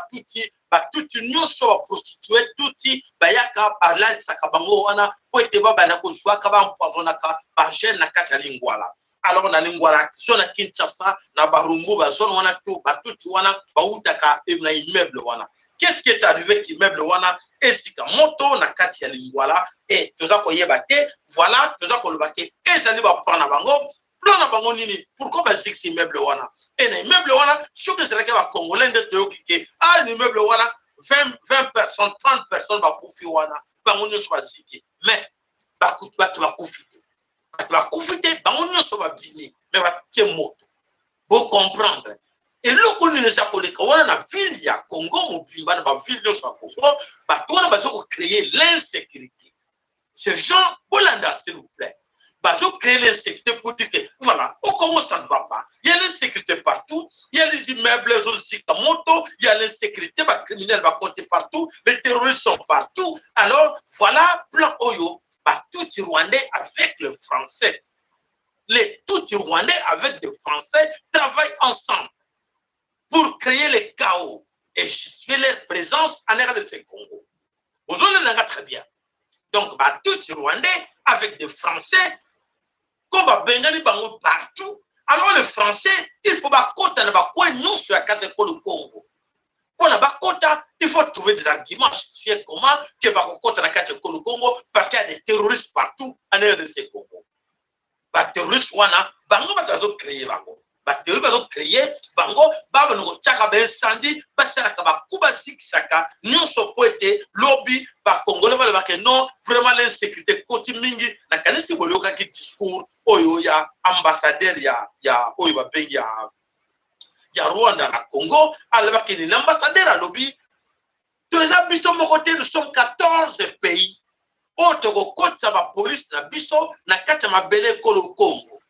tuti nyonso ba prostituée tuti bayaka balalisaka bango wana po ete babana kozwaka bampoisonaka ba jeune na kati ya Lingwala. Alors na Lingwala zone ya Kinshasa na Barumbu ba zone wana to ba tuti wana bautaka na immeuble wana. Qu'est-ce qui est arrivé qui immeuble wana esika moto na kati ya Lingwala et toza koyeba te voilà toza kolobake ezali ba plan na bango nini pourquoi ba six immeuble wana et na immeuble wana soki ezalaki ba congolais nde toyoki ke immeuble wana 20 personnes 30 personnes bakufi wana bango nyonso baziki mais bato bakufi te bango nyonso babimi mais batie moto bo comprendre. Et le qu'on ne s'appelle qu'on a ville ya Congo mobimba na ba ville de Congo ba toi ba zo créer l'insécurité. Ces gens Bolanda s'il vous plaît. Ba zo créer l'insécurité pour dire que voilà, au Congo ça ne va pas. Il y a l'insécurité partout, il y a les immeubles aussi comme moto, il y a l'insécurité, ba criminels ba côté partout, les terroristes sont partout. Alors voilà plan Oyo, ba tout Rwandais avec le français. Les tout Rwandais avec des Français travaillent ensemble pour créer le chaos et justifier leur présence en RDC Congo. Aujourd'hui, on a très bien. Donc, tout Rwandais avec des Français, comme Bengali Bango partout. Alors, les Français, il faut que nous sur la carte pour le Congo. Pour la Bakota, il faut trouver des arguments justifier comment que Bakota la carte pour le Congo parce qu'il y a des terroristes partout en RDC Congo. Les terroristes, Bango va créer Bango. Bateri bazo créer bango baba no tchaka ba incendie basala ka ba kuba sikisaka nyonso poete lobby ba congolais ba ke non vraiment l'insécurité koti mingi na kanisi boloka ki discours oyo ya ambassadeur ya oyo ba bengi ya Rwanda na Congo alaba ke l'ambassadeur a lobby deux habitants mo côté nous sommes 14 pays oyo tokokotisa bapolisi na biso na kati ya mabele ekolo Congo.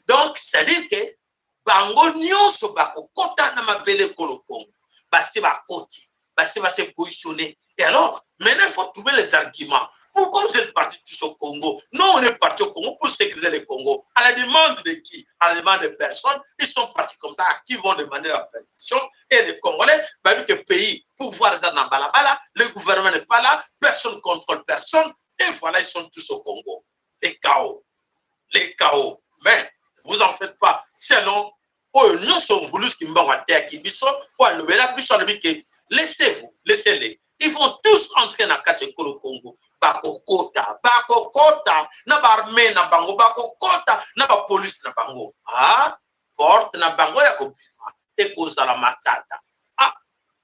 Donc c'est-à-dire que bango nyonso bakokota na mabele ekolo Congo. Basi bakoti, basi va se positionner. Et alors, maintenant il faut trouver les arguments. Pourquoi vous êtes partis tous au Congo? Non, on est parti au Congo pour sécuriser le Congo. À la demande de qui? À la demande de personnes. Ils sont partis comme ça. À qui vont demander la permission? Et les Congolais, bah, vu que le pays, pouvoir ça dans Balabala, le gouvernement n'est pas là, personne ne contrôle personne. Et voilà, ils sont tous au Congo. Les chaos. Les chaos. Mais, vous en faites pas. Selon, nous sommes voulus qui m'ont à terre qui biso, laissez-vous, laissez-les. Ils vont tous entrer dans le Congo. Bakokota, na barmée na bango, bakokota, na ba police na bango. Ah, porte na bango ya kopima, ekoza la matata. Ah,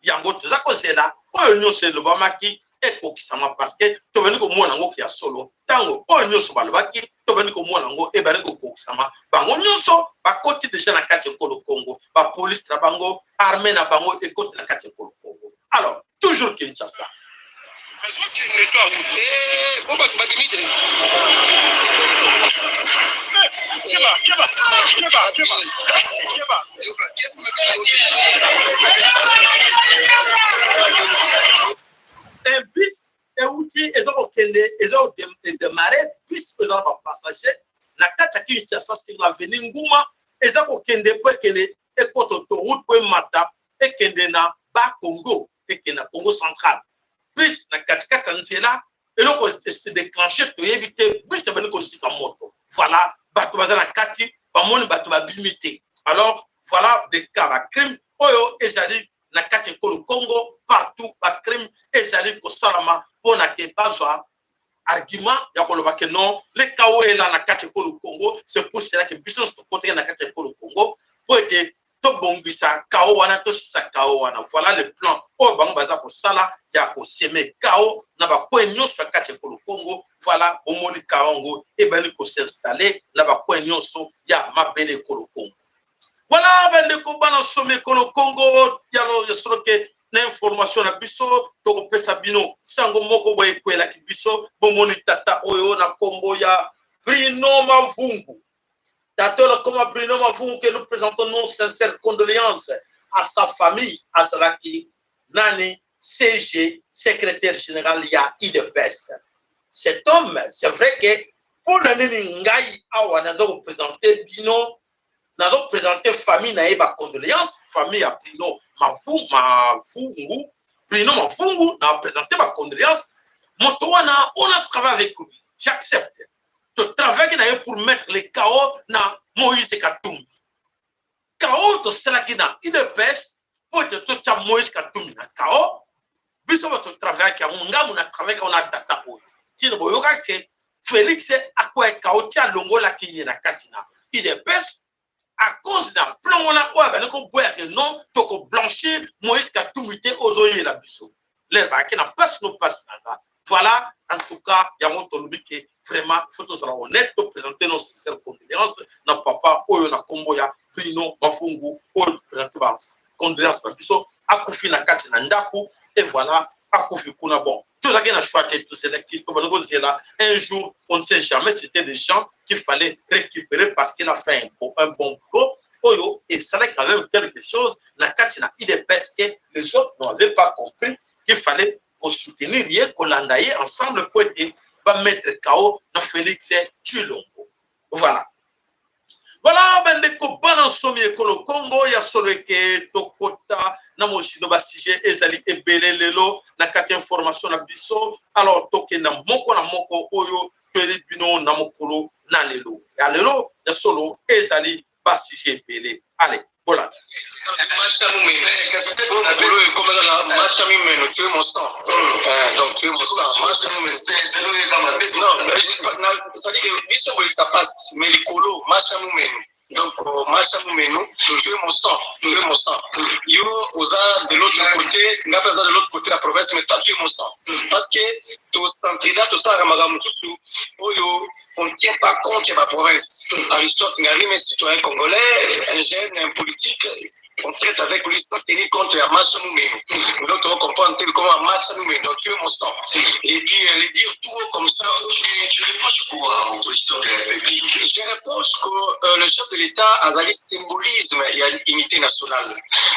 yango tuza kosela, oyo nyonso elobamaki, ekokisama parce que tobeni komona ngo kia solo. Tango oyo nyonso balobaki, tobeni komona ngo ebani kokisama. Bango nyonso bakoti déjà na kati ekolo Congo, ba police na bango, armée na bango ekoti na kati ekolo Congo. Alors, toujours Kinshasa. Un bus est outil, ils ont démarré, bus, ils ont passager, na kati Kinshasa sur l'avenue Nguma, ils ont pour qu'elle écoute autoroute pour Mata, et qu'elle na bas Congo, et qu'elle na Congo central. Bus na katikata nzela eloko se déclencher to éviter bus te bani ko sika moto. Voilà, bato bazana kati bamoni bato babimité. Alors voilà des cas de crime oyo ezali na kati ekolo Congo partout ba crime ezali ko salama pona ke bazwa argument ya koloba ke non le chaos est là na kati ekolo Congo, c'est pour cela que business to côté na kati ekolo Congo pour être to bongisa chaos wana to sisa chaos wana. Voilà le plan oyo bango baza ko sala ya ko semer chaos na ba ko nyonso kati ekolo Congo. Voilà omoni kaongo e bani ko s'installer na ba ko nyonso ya mabele ekolo Congo. Voilà bande ko bana some ekolo Congo yalo yesolo ke na information na biso to ko pesa bino sango moko boye kwela ki biso bomoni tata oyo na kombo ya Bruno Mavungu. Tato comme Bruno Mavungu, que nous présentons nos sincères condoléances à sa famille, à Zalaki, Nani, CG, secrétaire général ya IDPS. Cet homme, c'est vrai que pour l'année Ngai, awa nazo représenter Bino, nazo représenter famille na eba condoléances, famille à Bruno Mavungu, Bruno Mavungu na représenter ma condoléances. Motoana, on a travaillé avec lui, j'accepte. De travailler pour mettre le chaos dans Moïse Katumbi. Chaos, to cela qui n'a IDPS, pour te tout ça Moïse Katumbi na chaos. Biso votre travail qui a un gars, on a travaillé, on a data. Si nous voyons que Félix a quoi chaos, tia longo la qui est na katina. IDPS, à cause d'un plan, on a quoi, ben, on boit que non, to blanchir Moïse Katumbi aux oeils la biso. Les vagues qui n'a pas ce nous passe là. Voilà, en tout cas, il y a mon tolobi qui vraiment, il faut être honnête pour présenter nos sincères condoléances. Na papa, oyo na kombo ya Bruno Mavungu, oyo présenter ma condoléances na biso, akufi na kati na ndaku, et voilà, akufi kuna bon. Tout ça qui n'a choisi tout sélectif, comme nous disons là, un jour, on ne sait jamais, c'était des gens qu'il fallait récupérer parce qu'il a fait un bon boulot. Oyo, et ça quand même quelque chose, na kati na IDPS que les autres n'avaient pas compris qu'il fallait pour soutenir hier Kolandaye ensemble pour être va mettre KO dans Félix Tshilombo. Voilà. Voilà, ben de Kobana Somi Ekolo Congo, ya solo ke Tokota, na moshino basije ezali ebele lelo, na kati information na biso, alors toke na moko oyo, tweli bino na mokolo na lelo. Ya lelo, ya solo ezali basije ebele. Allez. Voilà. Tu es mon sang. Donc tu es mon sang. Non, ça passe, mais les colos, donc, tu es mon sang, tu es mon sang. Yo, Oza de l'autre côté, Napaza de l'autre côté de la province, mais toi, tu es mon sang. Parce que tout ça, tout ça, on ne tient pas compte de la province. Aristote, mais citoyen congolais, un jeune, un politique, on traite avec lui sans tenir compte de la marche nous-mêmes. Donc, on comprend comment la marche nous-mêmes. Donc, tu es mon sang. Et puis, les dire tout haut comme ça. Tu réponds quoi au président de la République? Je réponds que le chef de l'État a un symbolisme et une unité nationale.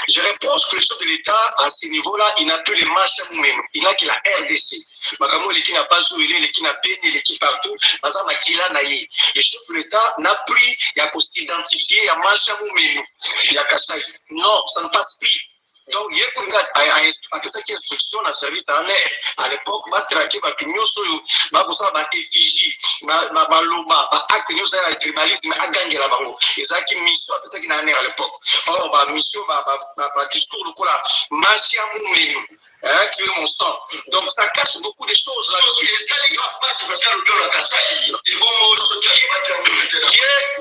Je réponds que le chef de l'État, à ce niveau-là, il n'a plus les marches nous-mêmes. Il n'a que la RDC. Makamo l'équipe n'a pas joué, l'équipe n'a pas l'équipe partout. Le chef de l'État n'a plus, il a qu'à s'identifier à marche nous-mêmes. Il a qu'à ça. Non, ça ne passe plus. Donc, il y a une instruction dans le service en l'air. À l'époque, on a traqué effigie, loma, acte de tribalisme, à gagner la bango. Et ça qui mission, c'est ça qui n'a à l'époque. Or, mission, discours, le coup là, marche nous-mêmes. Tu es mon sang. Donc, ça cache beaucoup de choses là-dessus. Et ça, les gars, c'est parce que le gars, là, ça, ils vont se cacher.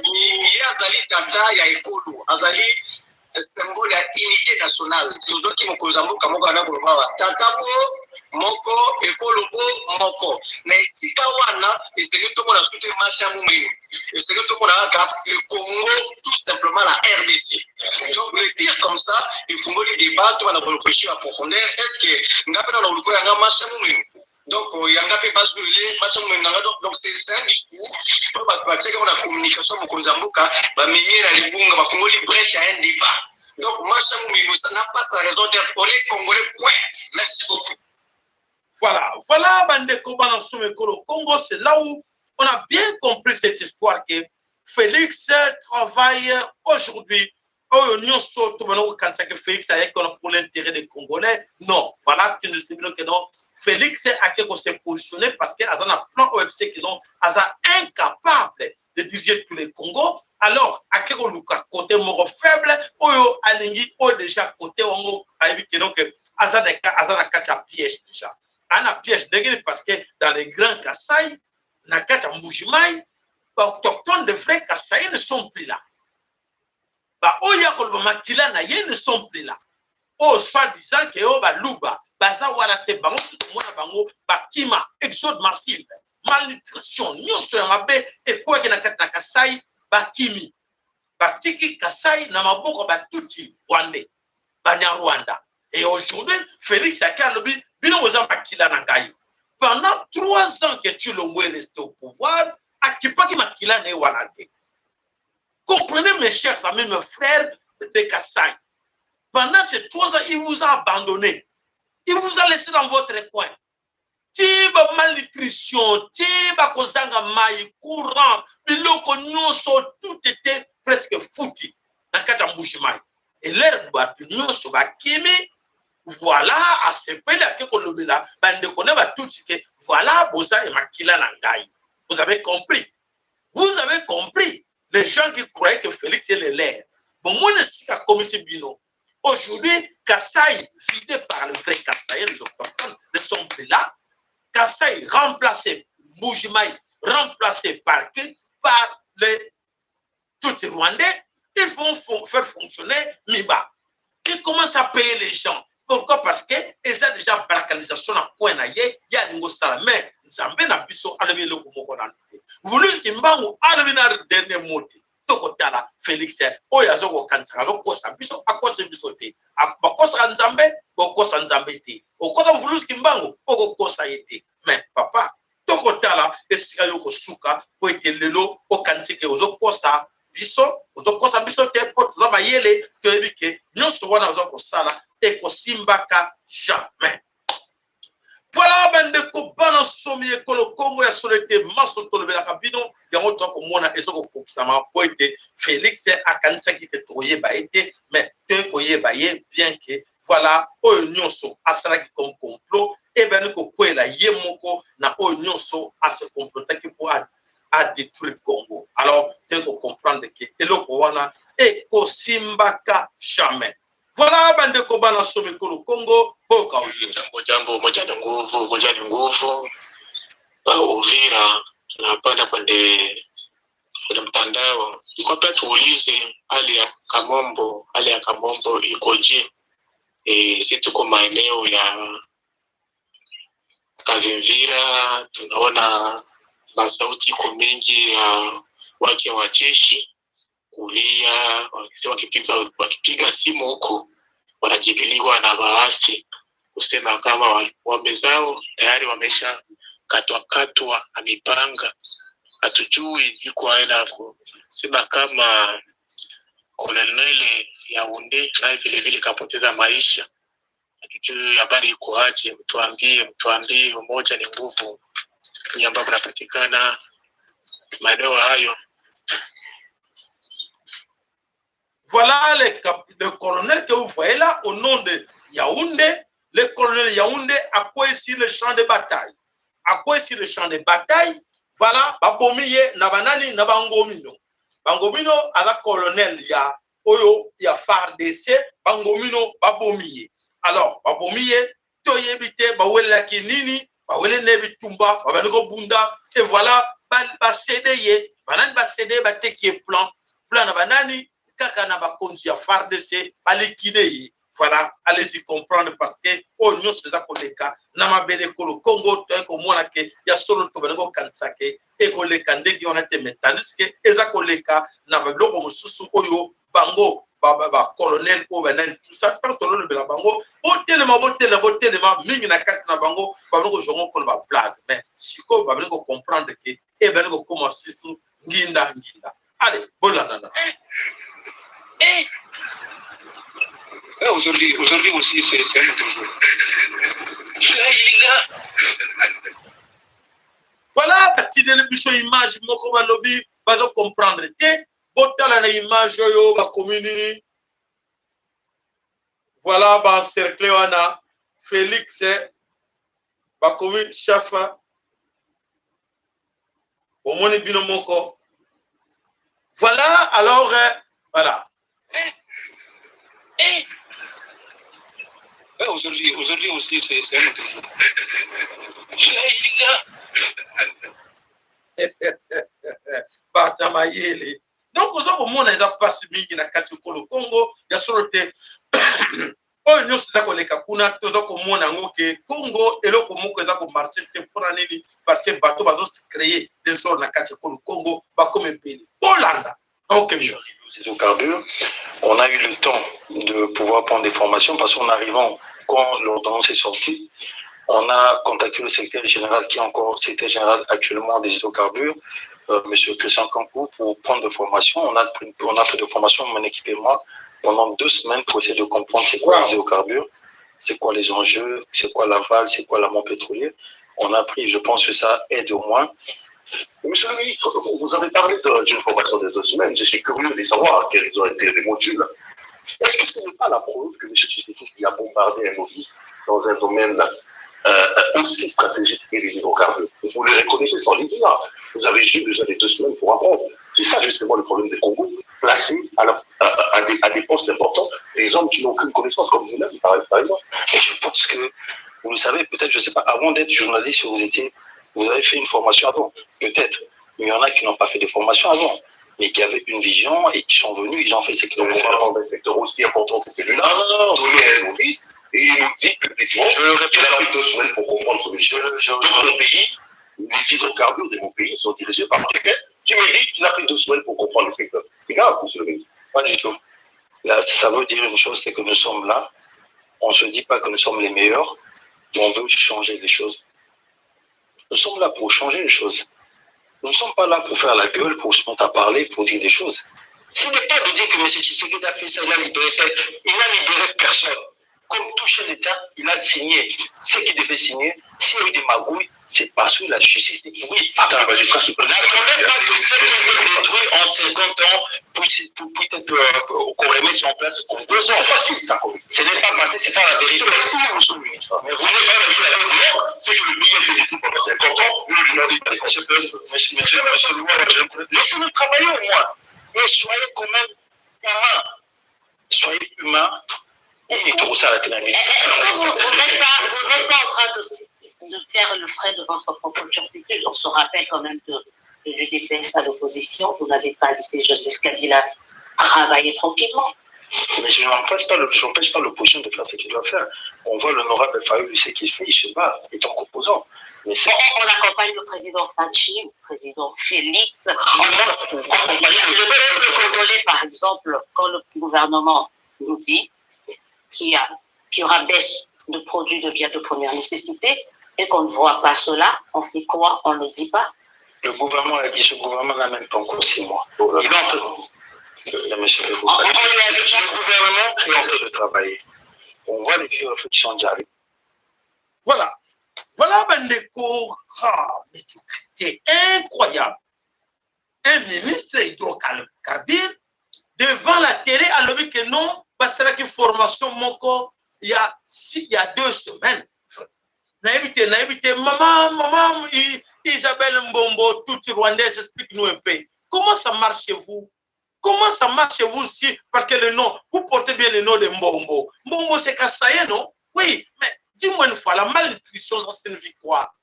Il y a Azali Tata, il y a Ekolo. Azali, symbole ya unité nationale. Toujours qui m'okozambo kamoko na koloba Tatabo moko Ekolo moko. Na isika wana esenge to mona soute marche mumenu. Esenge to mona le Congo tout simplement la RDC. Donc le dire comme ça, il faut les débats, on va réfléchir à profondeur. Est-ce que ngapena na uluko ya marche mumenu? Donc, il y a un peu pas sur les donc c'est un discours. Pour la communication, on les brèche à un débat. Donc, ça n'a pas sa raison d'être pour les Congolais. Merci beaucoup. Voilà, Bande Kobana Soumekolo Congo, c'est là où on a bien compris cette histoire que Félix travaille aujourd'hui. Oh, nous sommes quand Félix a pour l'intérêt des Congolais. Non, voilà, tu ne sais pas que non. Félix a se positionner parce qu'il a un plan OFC qui est incapable de diriger tous les Congo. Alors, à quel côté moro faible, ou alingi ou déjà côté ongo a évité donc azana kacha piège déjà. Ana piège parce que dans les grands Kassai, na kacha Mbujimai, autochtones de vrais Kassai ne sont plus là. Bah oya kolbama kila na ye ne sont plus là. Oh, soit disant que oh ba luba baza wala te bango tout mona bango bakima exode massif malnutrition nyonso ya mabe ekwa ke na kata Kasai bakimi batiki Kasai na maboko batuti rwandais banya Rwanda. Et aujourd'hui Félix Akalobi bino oza makila na ngai pendant 3 ans que Tshilombo est resté au pouvoir akipaki makila na wana te. Comprenez mes chers amis, mes frères de Kasai. Pendant ces 3 ans, il vous a abandonné. Il vous a laissé dans votre coin. Tiba malnutrition, tiba kozanga mai, courant, biloko nyonso, tout était presque foutu. Nakata Mbujimai. Et l'air batu nyonso bakimi, voilà, à ce point-là, que kolobela, bande kone ba tout ce que, voilà, boza et makila nangai. Vous avez compris. Vous avez compris. Les gens qui croyaient que Félix est le l'air. Bon, moi, je suis comme si bino. Aujourd'hui, Kasai, vidé par le vrai Kasai, les autochtones ne sont plus là. Kasai, remplacé, Mbujimai, remplacé par les tout Rwandais, ils vont faire fonctionner Miba. Ils commencent à payer les gens. Pourquoi? Parce que ils ont déjà balkanisation à quoi na ye, ya ningo salame, Zambé na biso alebi le kumoko na nte. Voulez que mbangu alebi na dernier mot. Tokotala Félix oyazo ko kansa ko kosa biso akosa biso te. Akosa Nzambe, kosa Nzambe te. Okota voulez que mbangu oko kosa yete. Mais papa, tokotala esika yo ko suka po etelelo o kansike ozo kosa biso te po za bayele to ebike nyonso wana ozo ko sala et ko simbaka jamais. Voilà bande ko bana somi e kolo Congo ya solete maso to lebela kabino ya moto ko mona ezoko ko kisama po ete Félix a kanisa ki te toye ba ete mais te koye ba ye bien que voilà o nyonso asala ki comme complot e ben ko kwela ye moko na o nyonso a se comploter ki pour à détruire Congo. Alors te ko comprendre que eloko wana e ko simbaka jamais. Voilà bande ko bana somi kolo Congo boka oyo. Jambo moja ni nguvu. Uvira tunapanda kwenye mtandao. Iko pia tuulize hali ya Kamombo ikoje? Si tuko maeneo ya Kavimvira, tunaona masauti iko mengi ya wake wa jeshi kulia, wakipiga simu huko wanajibiliwa na waasi kusema kama wamezao tayari wamesha katwa na mipanga. Hatujui yuko aenda kusema kama Koloneli Yaounde naye vile vile kapoteza maisha. Hatujui habari iko aje, mtuambie umoja ni nguvu. Ni ambapo napatikana maeneo hayo. Voilà le colonel que vous voyez là au nom de Yaoundé. Le colonel Yaoundé a quoi sur le champ de bataille. A quoi sur le champ de bataille. Voilà, babomiye na banani na bangomino. Bangomino ala colonel ya oyo ya FARDC, bangomino babomiye. Alors, babomiye toyebite bawela kinini, bawele nebitumba, babaniko bunda et voilà, ba cédé banani ba cédé ba teki plan na banani kaka na ba konzi ya FARDC ba liquider. Voilà, allez-y comprendre parce que oh nous c'est ça koleka na mabele kolo Congo to ko mona ke ya solo to bango kansake e koleka ndenge on a te tandis que eza koleka na babloko mususu oyo bango ba colonel ko banan tout ça tant to le bela bango botelema mingi na kat na bango bango jongo ko ba blague mais siko ba bango comprendre que e bango commencer su nginda allez bolana. Aujourd'hui aussi, c'est un autre jour. Voilà, petite image, moko ba lobby, ba comprendre. Te botala na image yo ba commune. Voilà, ba cercle wana Félix ba commune chef. Omoni bino moko. Voilà, alors voilà. Aujourd'hui aussi, c'est un autre jour. Donc, vous avez mon passé mingi na kati kolo Congo, ya solote. Oh, nous c'est ko leka kuna tozo ko mona ngoke Congo eloko moko eza ko marcher temporairement parce que bateau bazo se créer des zones na kati kolo Congo ba comme pays. Hollande. OK, mieux. Hydrocarbures, on a eu le temps de pouvoir prendre des formations parce qu'en arrivant, quand l'ordonnance est sortie, on a contacté le secrétaire général qui est encore secrétaire général actuellement des hydrocarbures, M. Christian Kankou, pour prendre des formations. On a fait des formations, mon équipe et moi, pendant 2 semaines pour essayer de comprendre c'est quoi les hydrocarbures, c'est quoi les enjeux, c'est quoi l'aval, c'est quoi l'amont pétrolier. On a appris, je pense que ça aide au moins. Monsieur le ministre, vous avez parlé d'une formation de 2 semaines. Je suis curieux de savoir quels ont été les modules. Est-ce que ce n'est pas la preuve que M. Tshisekedi qui a bombardé un mobile dans un domaine aussi stratégique que les hydrocarbures? Vous le reconnaissez sans les dire. Vous avez juste besoin de 2 semaines pour apprendre. C'est ça justement le problème des Congo, placés à des postes importants, des hommes qui n'ont aucune connaissance comme vous-même, par exemple. Et je pense que, vous le savez, peut-être, je ne sais pas, avant d'être journaliste, vous avez fait une formation avant, peut-être. Mais il y en a qui n'ont pas fait de formation avant, mais qui avaient une vision et qui sont venus, ils ont fait ce qu'ils ont fait. Dans un secteur aussi important que celui-là, donner un novice, et il nous dit publiquement qu'il a pris 2 semaines pour comprendre ce métier. Dans mon pays, les hydrocarbures de mon pays sont dirigés par quelqu'un qui me dit qu'il a pris 2 semaines pour comprendre le secteur. C'est grave, monsieur le ministre. Pas du tout. Là, ça veut dire une chose, c'est que nous sommes là, on ne se dit pas que nous sommes les meilleurs, mais on veut changer les choses. Nous sommes là pour changer les choses. Nous ne sommes pas là pour faire la gueule, pour se mettre à parler, pour dire des choses. Ce n'est pas de dire que M. Tshisekedi a fait ça, il n'a libéré personne. Comme tout chef d'État, il a signé ce qu'il devait signer. S'il y a eu des magouilles, c'est parce que la justice est pourrie. N'attendez pas que ce qui été détruit en 50 ans qu'on remette en place pour 2 ans. C'est facile, ça. Ce n'est pas passé, c'est ça la vérité. Si monsieur le ministre, mais vous n'avez pas vu la vérité, c'est que le pays a été détruit pendant 50 ans, vous lui demandez pas les conséquences. Monsieur, laissez-nous travailler au moins. Et soyez quand même humains. Soyez humains. Est-ce que vous n'êtes pas en train de faire le frais de votre propre turpitude? On se rappelle quand même de l'UDPS à l'opposition. Vous n'avez pas laissé Joseph Kabila travailler tranquillement. Mais je n'empêche pas l'opposition de faire ce qu'il doit faire. On voit l'honorable Fayoul, il sait qu'il fait, il se bat, il est en composant. Mais on accompagne le président Fachi, le président Félix. Le peuple congolais, par exemple, quand le gouvernement nous dit qu'il y aura baisse de produits de biens de première nécessité et qu'on ne voit pas cela, on fait quoi? On ne le dit pas. Le gouvernement a dit, ce gouvernement n'a même pas encore 6 mois. Il est en train monsieur le gouvernement qui est en train de travailler. On voit les vieux qui sont déjà arrivés. Voilà. Voilà, Bandeko, c'est incroyable. Un ministre hydrocarbure devant la télé a levé que non, parce que la formation moko il y a 2 semaines. Naïbité, maman, Isabelle Mbombo, tout Rwandaise, explique-nous un peu. Comment ça marche chez vous? Comment ça marche chez vous si, parce que le nom, vous portez bien le nom de Mbombo. Mbombo, c'est Kassaye, non? Oui, mais dis-moi une fois, la malnutrition, ça signifie quoi?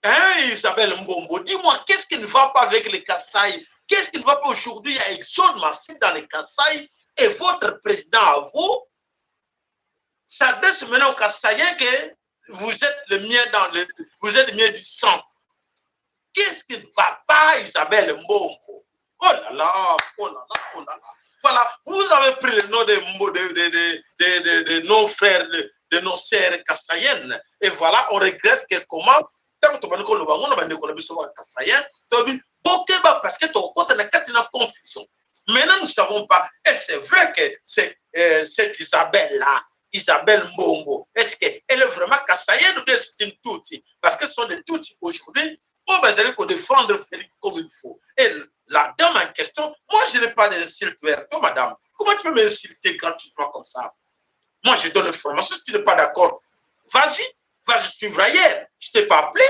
Hein, Isabelle Mbombo, dis-moi, qu'est-ce qui ne va pas avec les Kassaï? Qu'est-ce qui ne va pas aujourd'hui? Il y a exode massif dans les Kassaï et votre président à vous s'adresse maintenant aux Kassaïens que vous êtes le mien du sang. Qu'est-ce qui ne va pas, Isabelle Mbombo? Oh là là, oh là là, oh là là. Voilà, vous avez pris le nom de nos frères, de nos sœurs kassayennes. Et voilà, on regrette que comment, tant que tu as parce que tu as une confusion. Maintenant, nous ne savons pas. Et c'est vrai que cette Isabelle-là, Isabelle Mbombo, est-ce qu'elle est vraiment kassayenne ou bien c'est une Tutsi? Parce que ce sont des Tutsis aujourd'hui. Oh, ben, vous allez défendre Félix comme il faut. Et la dame en question, moi, je n'ai pas d'insulte vers toi, madame. Comment tu peux m'insulter gratuitement comme ça? Moi, je donne l'information. Si tu n'es pas d'accord, vas-y, va je suivre ailleurs. Je ne t'ai pas appelé.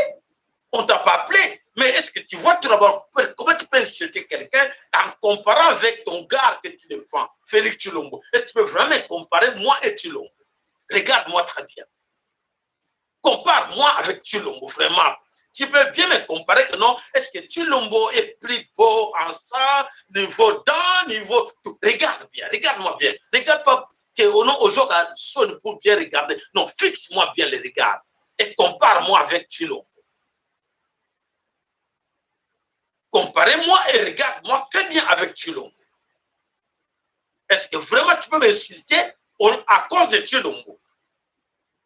On ne t'a pas appelé. Mais est-ce que tu vois tout d'abord, comment tu peux insulter quelqu'un en comparant avec ton gars que tu défends, Félix Tshilombo? Est-ce que tu peux vraiment comparer moi et Tshilombo? Regarde-moi très bien. Compare-moi avec Tshilombo, vraiment. Tu peux bien me comparer que non, est-ce que Tshilombo est plus beau en ça, niveau dents, niveau tout. Regarde bien, regarde-moi bien. Regarde pas aujourd'hui sonne pour bien regarder. Non, fixe-moi bien les regards et compare-moi avec Tshilombo. Comparez-moi et regarde-moi très bien avec Tshilombo. Est-ce que vraiment tu peux m'insulter à cause de Tshilombo?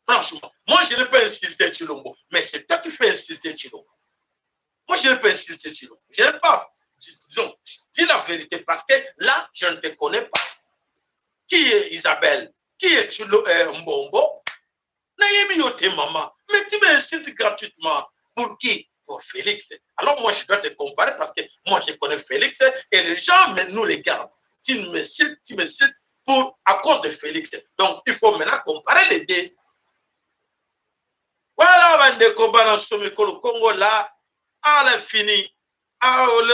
Franchement, moi je n'ai pas insulté Tshilombo, mais c'est toi qui fais insulter Tshilombo. Moi je n'ai pas insulté Tshilombo. Je n'ai pas. Disons, dis la vérité parce que là, je ne te connais pas. Qui est Isabelle? Qui est Mbombo? Maman. Mais tu m'insultes gratuitement. Pour qui? Pour Félix. Alors moi je dois te comparer parce que moi je connais Félix et les gens nous regardent. Tu m'insultes à cause de Félix. Donc il faut maintenant comparer les deux. Voilà, bande combat dans ce Congo là, à la fini. Ah, on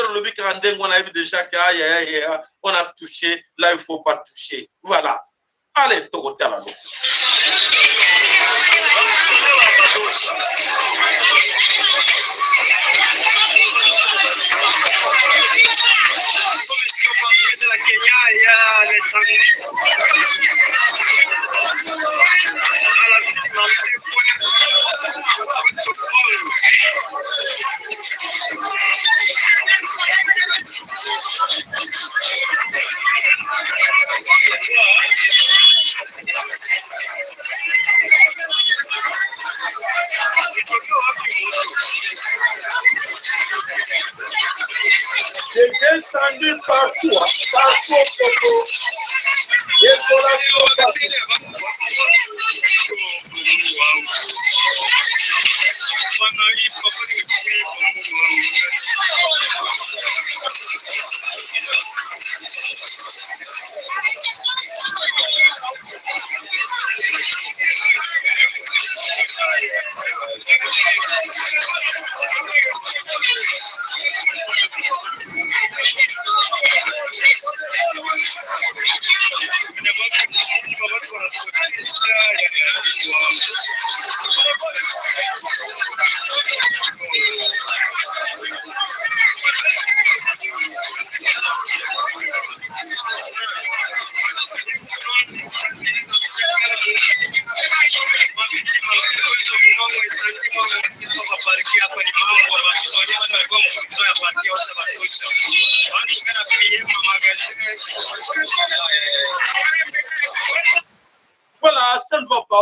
a vu déjà qu'on a touché, là il ne faut pas toucher. Voilà. Allez, Togoté là. De la Kenya, il y a les samedis. À la dimension des incendies partout, partout au Congo. Désolation partout.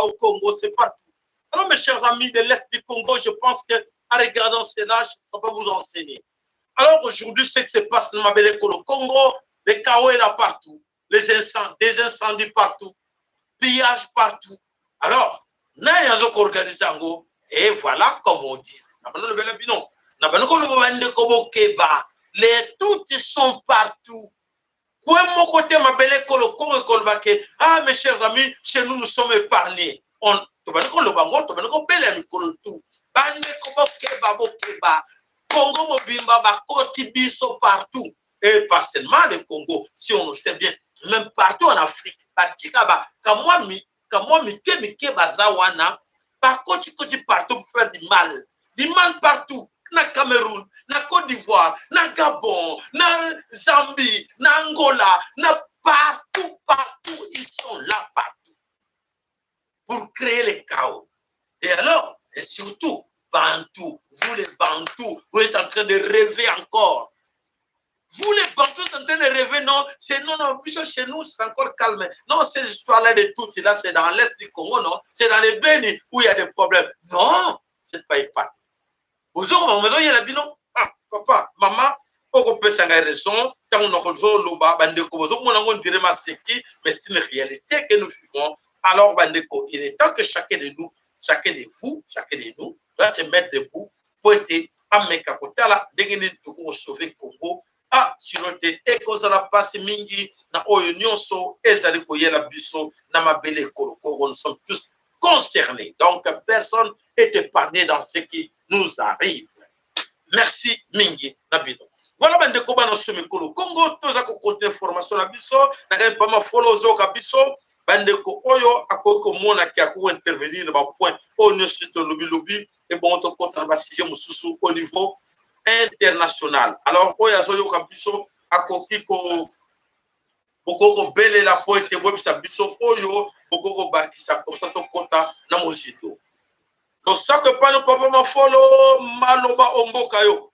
au Congo, c'est partout. Alors, mes chers amis de l'Est du Congo, je pense qu'en regardant cela, ça peut vous enseigner. Alors, aujourd'hui, ce qui se passe dans le Congo, les chaos est là partout, des incendies partout, pillage partout. Alors, nous avons organisé et voilà comme on dit. Les tout sont partout. Ah, mes chers amis, chez nous, nous sommes épargnés. Congo Mobimba bakoti biso partout et pas seulement le Congo, si on le sait bien, même partout en Afrique. Batika ba kamwa mike bazawana bakoti partout pour faire du mal partout. Na Cameroun, na Côte d'Ivoire, na Gabon, na Zambie, na Angola, na partout, ils sont là partout pour créer le chaos. Et alors, et surtout, Bantou, vous les Bantous, vous êtes en train de rêver encore. Vous les Bantous êtes en train de rêver, non, plus chez nous, c'est encore calme. Non, ces histoires-là de tout, là, c'est dans l'Est du Congo, non, c'est dans les Bénis où il y a des problèmes. Non, c'est pas épargné. Aujourd'hui, il y a la vie, non? Ah, papa, maman, on peut s'en raison, quand on a rejoint l'Oba, Bandeko, on dirait ma séquille, mais c'est une réalité que nous vivons. Alors, Bandeko, il est temps que chacun de nous, chacun de vous, chacun de nous, doit se mettre debout pour être à Mekakotala, pour sauver le Congo. Ah, sinon, et qu'on s'en a passé mingi, na Oyo so, et ça découvre la biso, na ma belle Koloko, nous sommes tous concernés. Donc, personne n'est épargné dans ce qui nous arrive. Merci, Mingi, Nabino. Voilà, ben de comment nous sommes au Congo, tous à côté formation à biso, n'a pas ma follow zo kabiso, ben de Oyo, à côté mon qui a intervenir dans le point, on est sur le lobby, et bon, on compte dans la sixième au niveau international. Alors, Oyo zo kabiso, à côté ko belle la pointe, web sa biso, Oyo, ko baki sa konsato kota na mosito. Donc, ça que pas nous papa ma follow, maloba ombokayo.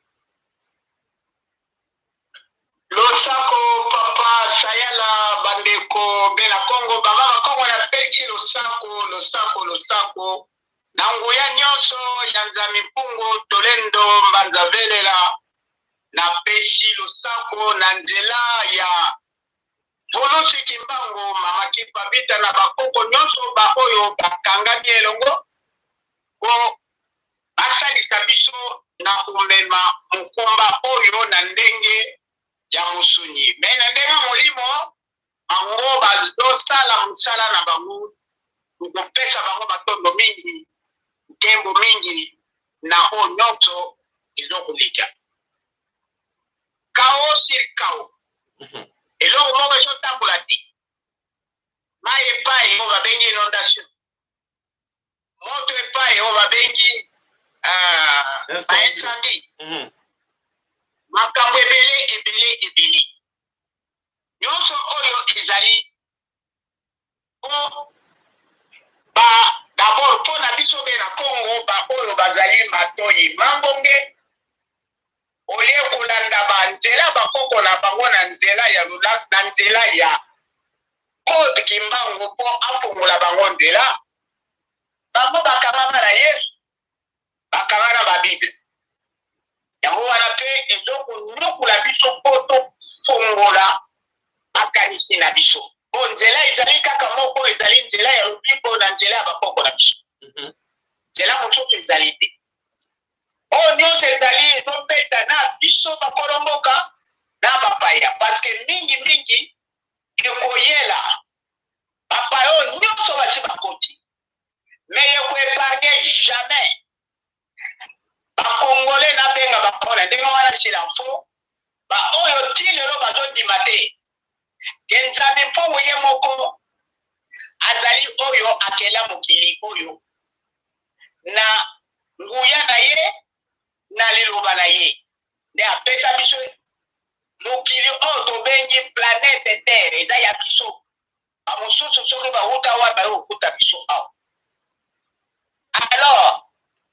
Losako papa sayala bandeko bena Congo baba Congo na pesi losako na nguya nyonso ya nzami mpungo tolendo mbanza velela na pesi losako na nzela ya volosi kimbango mama kipabita na bakoko nyonso ba oyo bakangami elongo ko asalisa biso na kumema mukumba oyo na ndenge ya musuni me na ndenge molimo bango bazosala mosala na bango kopesa bango batondo mingi nkembo mingi na oyo nyonso ezokoleka kao sur kao eloko moko ezotambola te mai epai oyo babengi inondation moto epai oyo babengi incendie makambo ebele nyonso oyo ezali d'abord mpo na biso be na Congo oyo bazali matoyi mambonge olie kolanda banzela bakoko na bango na nzela ya Code Kimbangu mpo afongola bango nzela bango bakangama na Yesu bakanga na babible yango wana mpe ezokonyokola biso mpo tofongola makanisi na biso po nzela ezali kaka moko ezali nzela ya lobiko na nzela ya bakoko na biso nzela mosusu ezali te oyo nyonso ezali ezobeta na biso bakolomboka na bapaya parceke mingi ekoyela bapaya oyo nyonso basi bakoti me ekoepargne jamais bakongole na benga bango na ndenge wana silanfo baoyo ti lelo bazondima te ke nzambe mpo ye moko azali oyo akela mokili oyo na nguya na ye na liloba na ye nde apesa biso mokili oyo tobengi planete terre eza ya biso bamosusu soki bauta wa bayo okuta biso awa alors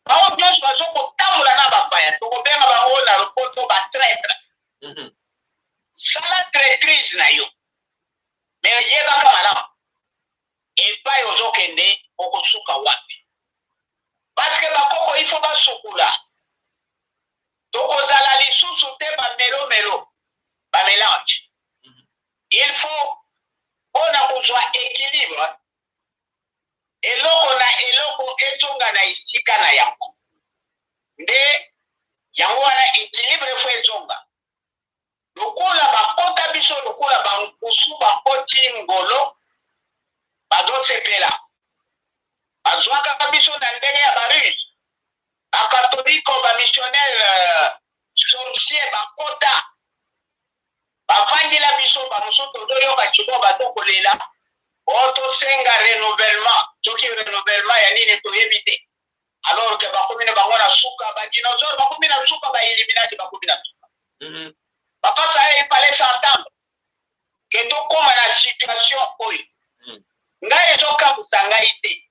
bao nyonso bazokotambola na bapaya tokobenga bango na lopoto batraître sala traîtrise na yo me yebaka malamu epai ozokende suka wapi parce que bakoko il faut basukula tokozala lisusu te bamelo bamélange il faut mpona kozwa équilibre eloko na eloko etonga na esika na yango nde yango wana équilibre efo etonga lokola bakota biso lokola bankusu bakoti ngolo bazosepela bazwaka biso na ndenge ya baruse bakatoliko bamissionnaire sorcier bakota bafandila biso bamosusu tozoyoka ciko batokolela otosenga renouvellement soki renouvellement ya nini toyebi te alors que bakomi na bango na suka badinosaure bakomi na suka bailluminati bakomi na suka papa ça il fallait s'entendre que tokóma na situation oyo ngai ezokamwisa ngai te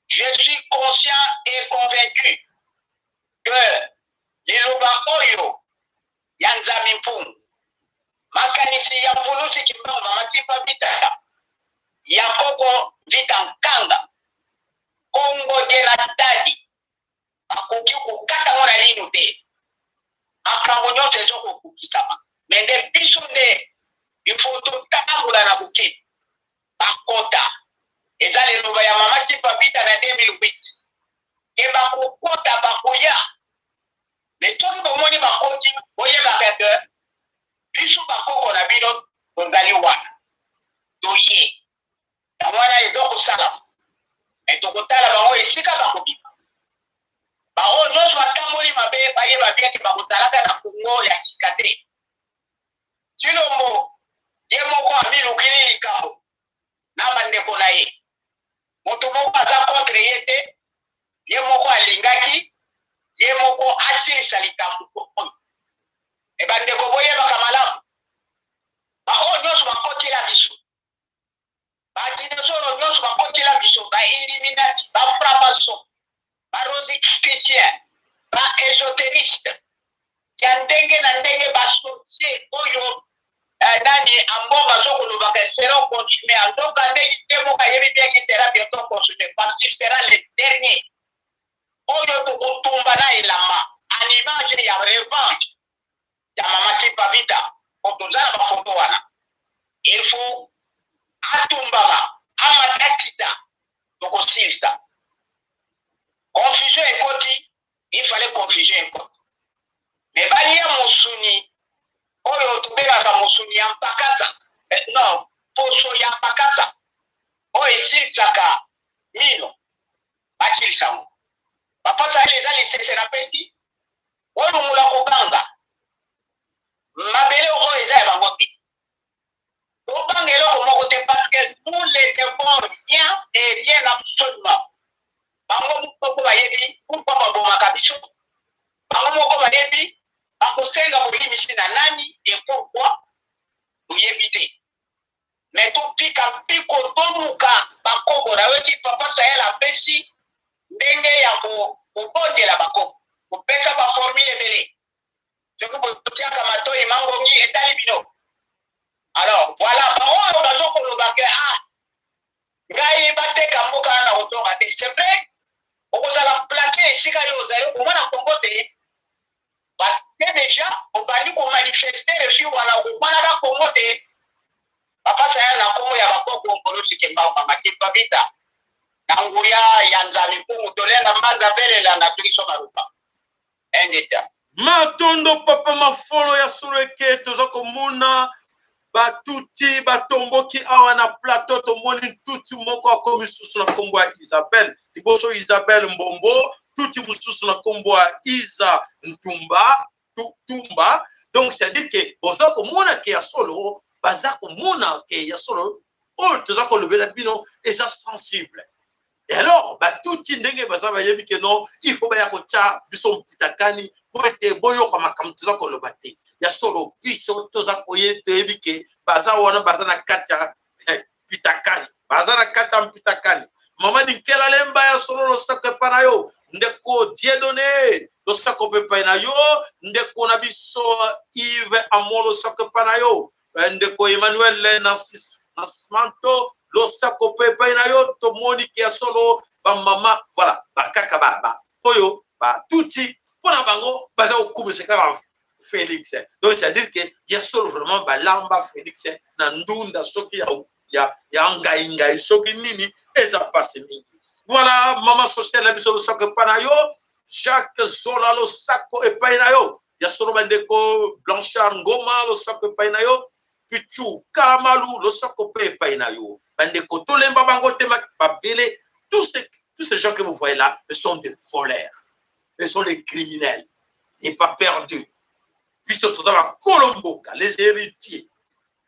je suis conscient et convaincu que liloba oyo ya nzambi mpungu makanisi ya mvulusi kimbongo mamakipa vita ya koko vita nkanga kongo jela dadi bakoki kokata ngo na lino te makambo nyonso ezokokukisama me nde biso nde ifo totambola na boketi bakota eza liloba ya mamakipa vita na 2008 ke bakokota bakoya me soki bomoni bakoti boyebaka ke biso bakoko na bino tozali wana toye yango wana ezokosala me tokotala bango esika bakobima bango nyonso batamboli mabe bayeba bien ke bakozalaka na kongo ya sika te tilombo ye moko amilukili likambo na bandeko na ye moto moko aza contre ye te ye moko alingaki ye moko asilisa likambo oyo ebandeko boyebaka malamu baoyo nyonso bakotela biso badinosaure nyonso bakotela biso bailluminati baframason barosicritien baésotériste ya ndenge na ndenge basorcier oyo nani ambongo azokolobaka sera consumé andoka nde ye moko ayebi bien qui sera bientôt consumé parce qu'il sera le dernier oyo tokotumba na elamba en image ya revanche ya mamakipa vita otozala bafoto wana il faut atumbama amatakita tokosilisa confusion ekoti il fallait confusion ekoti me balia mosuni oyo tobengaka mosuni ya mpakasa non poso ya mpakasa oyo esilisaka mino basilisango bapasa ele eza lisese na pesi olungula kobanga mabele oyo eza ya bango te tobanga eloko moko te parce que nous les devons rien et rien absolument bango moko bayebi pourquoi babomaka biso bango moko bayebi bakosenga bolimisi na nani et pourquoi toyebi te mais topika mpiko toluka bakoko nayoki papa sayel apesi ndenge ya kobondela bakoko kopesa baformule ebele soki botiaka matoi mangongi etali bino alors voilà baoyo bazokolobaka ngai bateka mboka na kotonga te c'est vrai okozala plake esika yo ozali komona kongo te bate déjà obandi komanifeste refi wana okomonaka kongo te papa saya na kongo ya bakoko nkolosikemba mamakipa vita na nguya ya nzambi mpungu tolenga manza belela na tuliso marupa endeta matondo papa mafolo ya solo eke toza komona batuti batomboki awa na plateau tomoni tuti moko akomi susu na kombo ya Isabelle liboso Isabelle Mbombo tuti mususu na kombo ya Isa Ntumba donc c'est à dire que boza komona ke ya solo baza komona ke ya solo oyo toza kolobela bino eza sensible. Et alors, tout ndenge baza bayebi ke non, il faut baya kocha biso pitakani pour ete boyo kama kamtuza kolobate. Ya solo biso toza koye teyebi ke baza wana baza na kata pitakani. Baza na kata pitakani. Mama di kela lemba ya solo lo sakwe panayo. Ndeko Dieudonné lo sakwe panayo. Ndeko na biso Yves Amolo sakwe panayo. Ndeko Emmanuel Nasmanto lo sako pepe na yo tomoni ki ya solo ba mama voilà ba kaka ba oyo ba tuti pona bango baza okumisa kaka Félix. Donc c'est à dire que y a solo vraiment ba lamba Félix na ndunda soki ya ngai soki nini eza passe mingi. Voilà mama sociale biso lo sako panayo Jacques Zola lo sako e painayo ya solo bandeko Blanchard Ngoma lo sako e painayo Pichu Kalamalu lo sako e painayo bandeko Tolemba bango tema babele tous ces gens que vous voyez là ce sont des voleurs, ce sont des criminels. Et pas perdus. Puisque tout d'abord Kolomboka, les héritiers,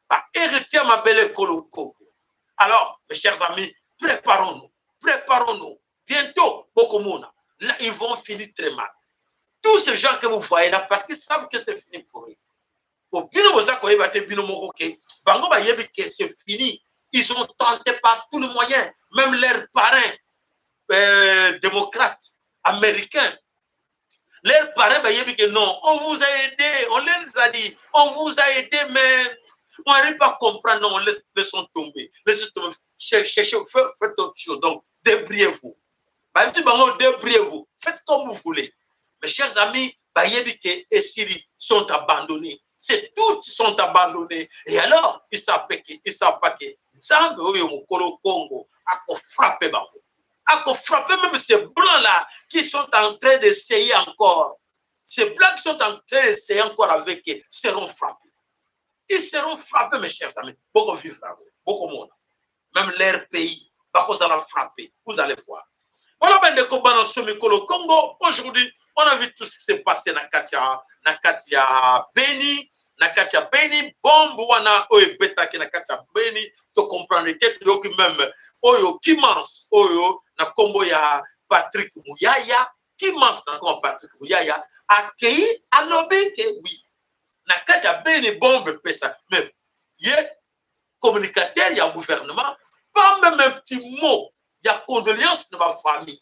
pas héritiers ma belle Koloko. Alors mes chers amis, préparons-nous. Bientôt, Bokomona, là, ils vont finir très mal. Tous ces gens que vous voyez là, parce qu'ils savent que c'est fini pour eux. Pour bien vous accoyer, Bango Bayebi que c'est fini. Ils ont tenté par tous les moyens, même leurs parrains démocrates, américains. Leurs parrains Bayebi que non, on vous a aidé, on les a dit, on vous a aidé, mais on n'arrive pas à comprendre, non, laissons tomber. Laissez tomber. Cherchez, faites autre chose. Donc, débrouillez-vous. Débrouillez-vous. Faites comme vous voulez. Mes chers amis, Bayebike et Syrie sont abandonnés. C'est tous sont abandonnés. Et alors, ils savent pas que Nzambe oyo mokolo Congo a frappé Bango. A frappé même ces blancs-là qui sont en train d'essayer encore. Ces blancs qui sont en train d'essayer encore avec eux seront frappés. Ils seront frappés, mes chers amis. Beaucoup vivre, beaucoup de monde. Même leur pays, vous allez frapper. Vous allez voir. Voilà, ben, le Congo. Aujourd'hui, on a vu tout ce qui s'est passé dans Katia Beni. Na Katia Beni, bombe wana oyo betaki na Katia Beni, to comprendre que même oyo Kimans oyo na kombo ya Patrick Muyaya, Kimans na kombo Patrick Muyaya, accueilli à l'obé que oui. Na Katia Beni bombe pesa, mais y a communicateur, il y a gouvernement, pas même un petit mot, il y a condoléances de ma famille.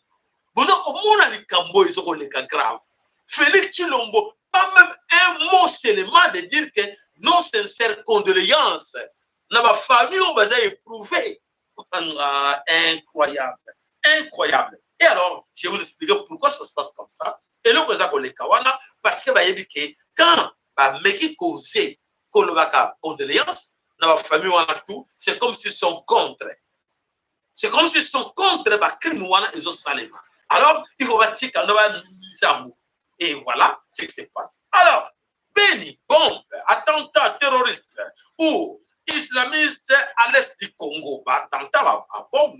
Vous avez comment on a les cambo, ils ont les cas graves. Félix Chilombo, pas même un mot seulement de dire que non sincère condoléances. Dans ma famille, on va éprouver. Incroyable. Incroyable. Et alors, je vais vous expliquer pourquoi ça se passe comme ça. Et là, vous avez les kawana, parce que quand Meki causé Kolobaka condoléances, dans ma famille, on a tout, c'est comme s'ils sont contre. C'est comme s'ils sont contre le crime et os salema. Alors, il faut bâtir qu'on va mise à mot. Et voilà ce qui se passe. Alors, Beni, bombe, attentat terroriste ou islamiste à l'est du Congo, attentat à bombe,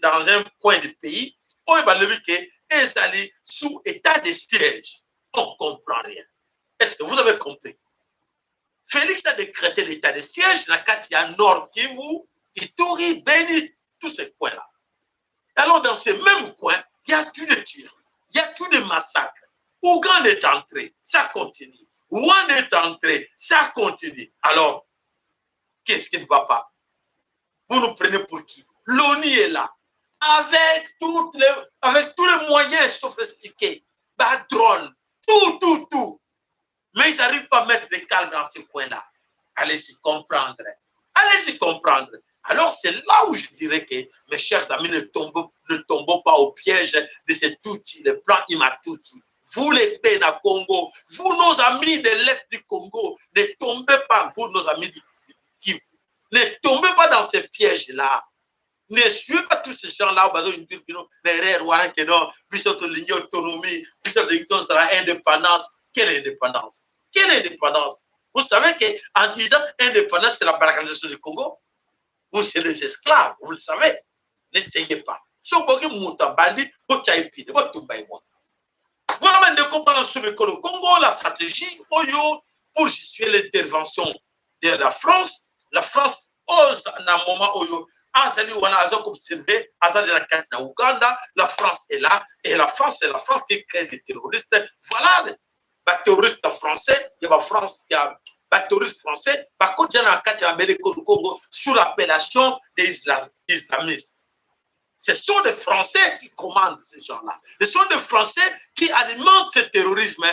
dans un coin du pays, on va le dire qu'ils allaient sous état de siège. On ne comprend rien. Est-ce que vous avez compris? Félix a décrété l'état de siège dans Katia Nord Kivu, Ituri, Beni, tous ces coins-là. Alors, dans ces mêmes coins, il y a tout de tueries, il y a tout de massacres. Ouganda est entré, ça continue. Rwanda est entré, ça continue. Alors, qu'est-ce qui ne va pas? Vous nous prenez pour qui? L'ONU est là, avec tous les moyens sophistiqués, drones, tout. Mais ils n'arrivent pas à mettre des calmes dans ce coin-là. Allez-y comprendre. Allez-y comprendre. Alors, c'est là où je dirais que, mes chers amis, ne tombons pas au piège de cet outil, le plan Imatuti. Vous, les pays du Congo, vous, nos amis de l'Est du Congo, ne tombez pas, vous, nos amis du Kivu. Ne tombez pas dans ces pièges-là. Ne suivez pas tous ces gens-là, ils disent que non, autonomie, indépendance. Quelle indépendance? Quelle indépendance? Vous savez qu'en disant indépendance, c'est la balkanisation du Congo. Vous serez des esclaves, vous le savez. N'essayez pas. Voilà maintenant de comprendre sur le Congo, la stratégie pour justifier l'intervention de la France. La France ose, à un moment où la France est là, et la France, c'est la France qui crée des terroristes. Voilà, les terroristes français, il y a France, il y a terroristes français, par contre, il y a un Congo sous l'appellation des islamistes. Ce sont des Français qui commandent ces gens-là. Ce sont des Français qui alimentent ce terrorisme.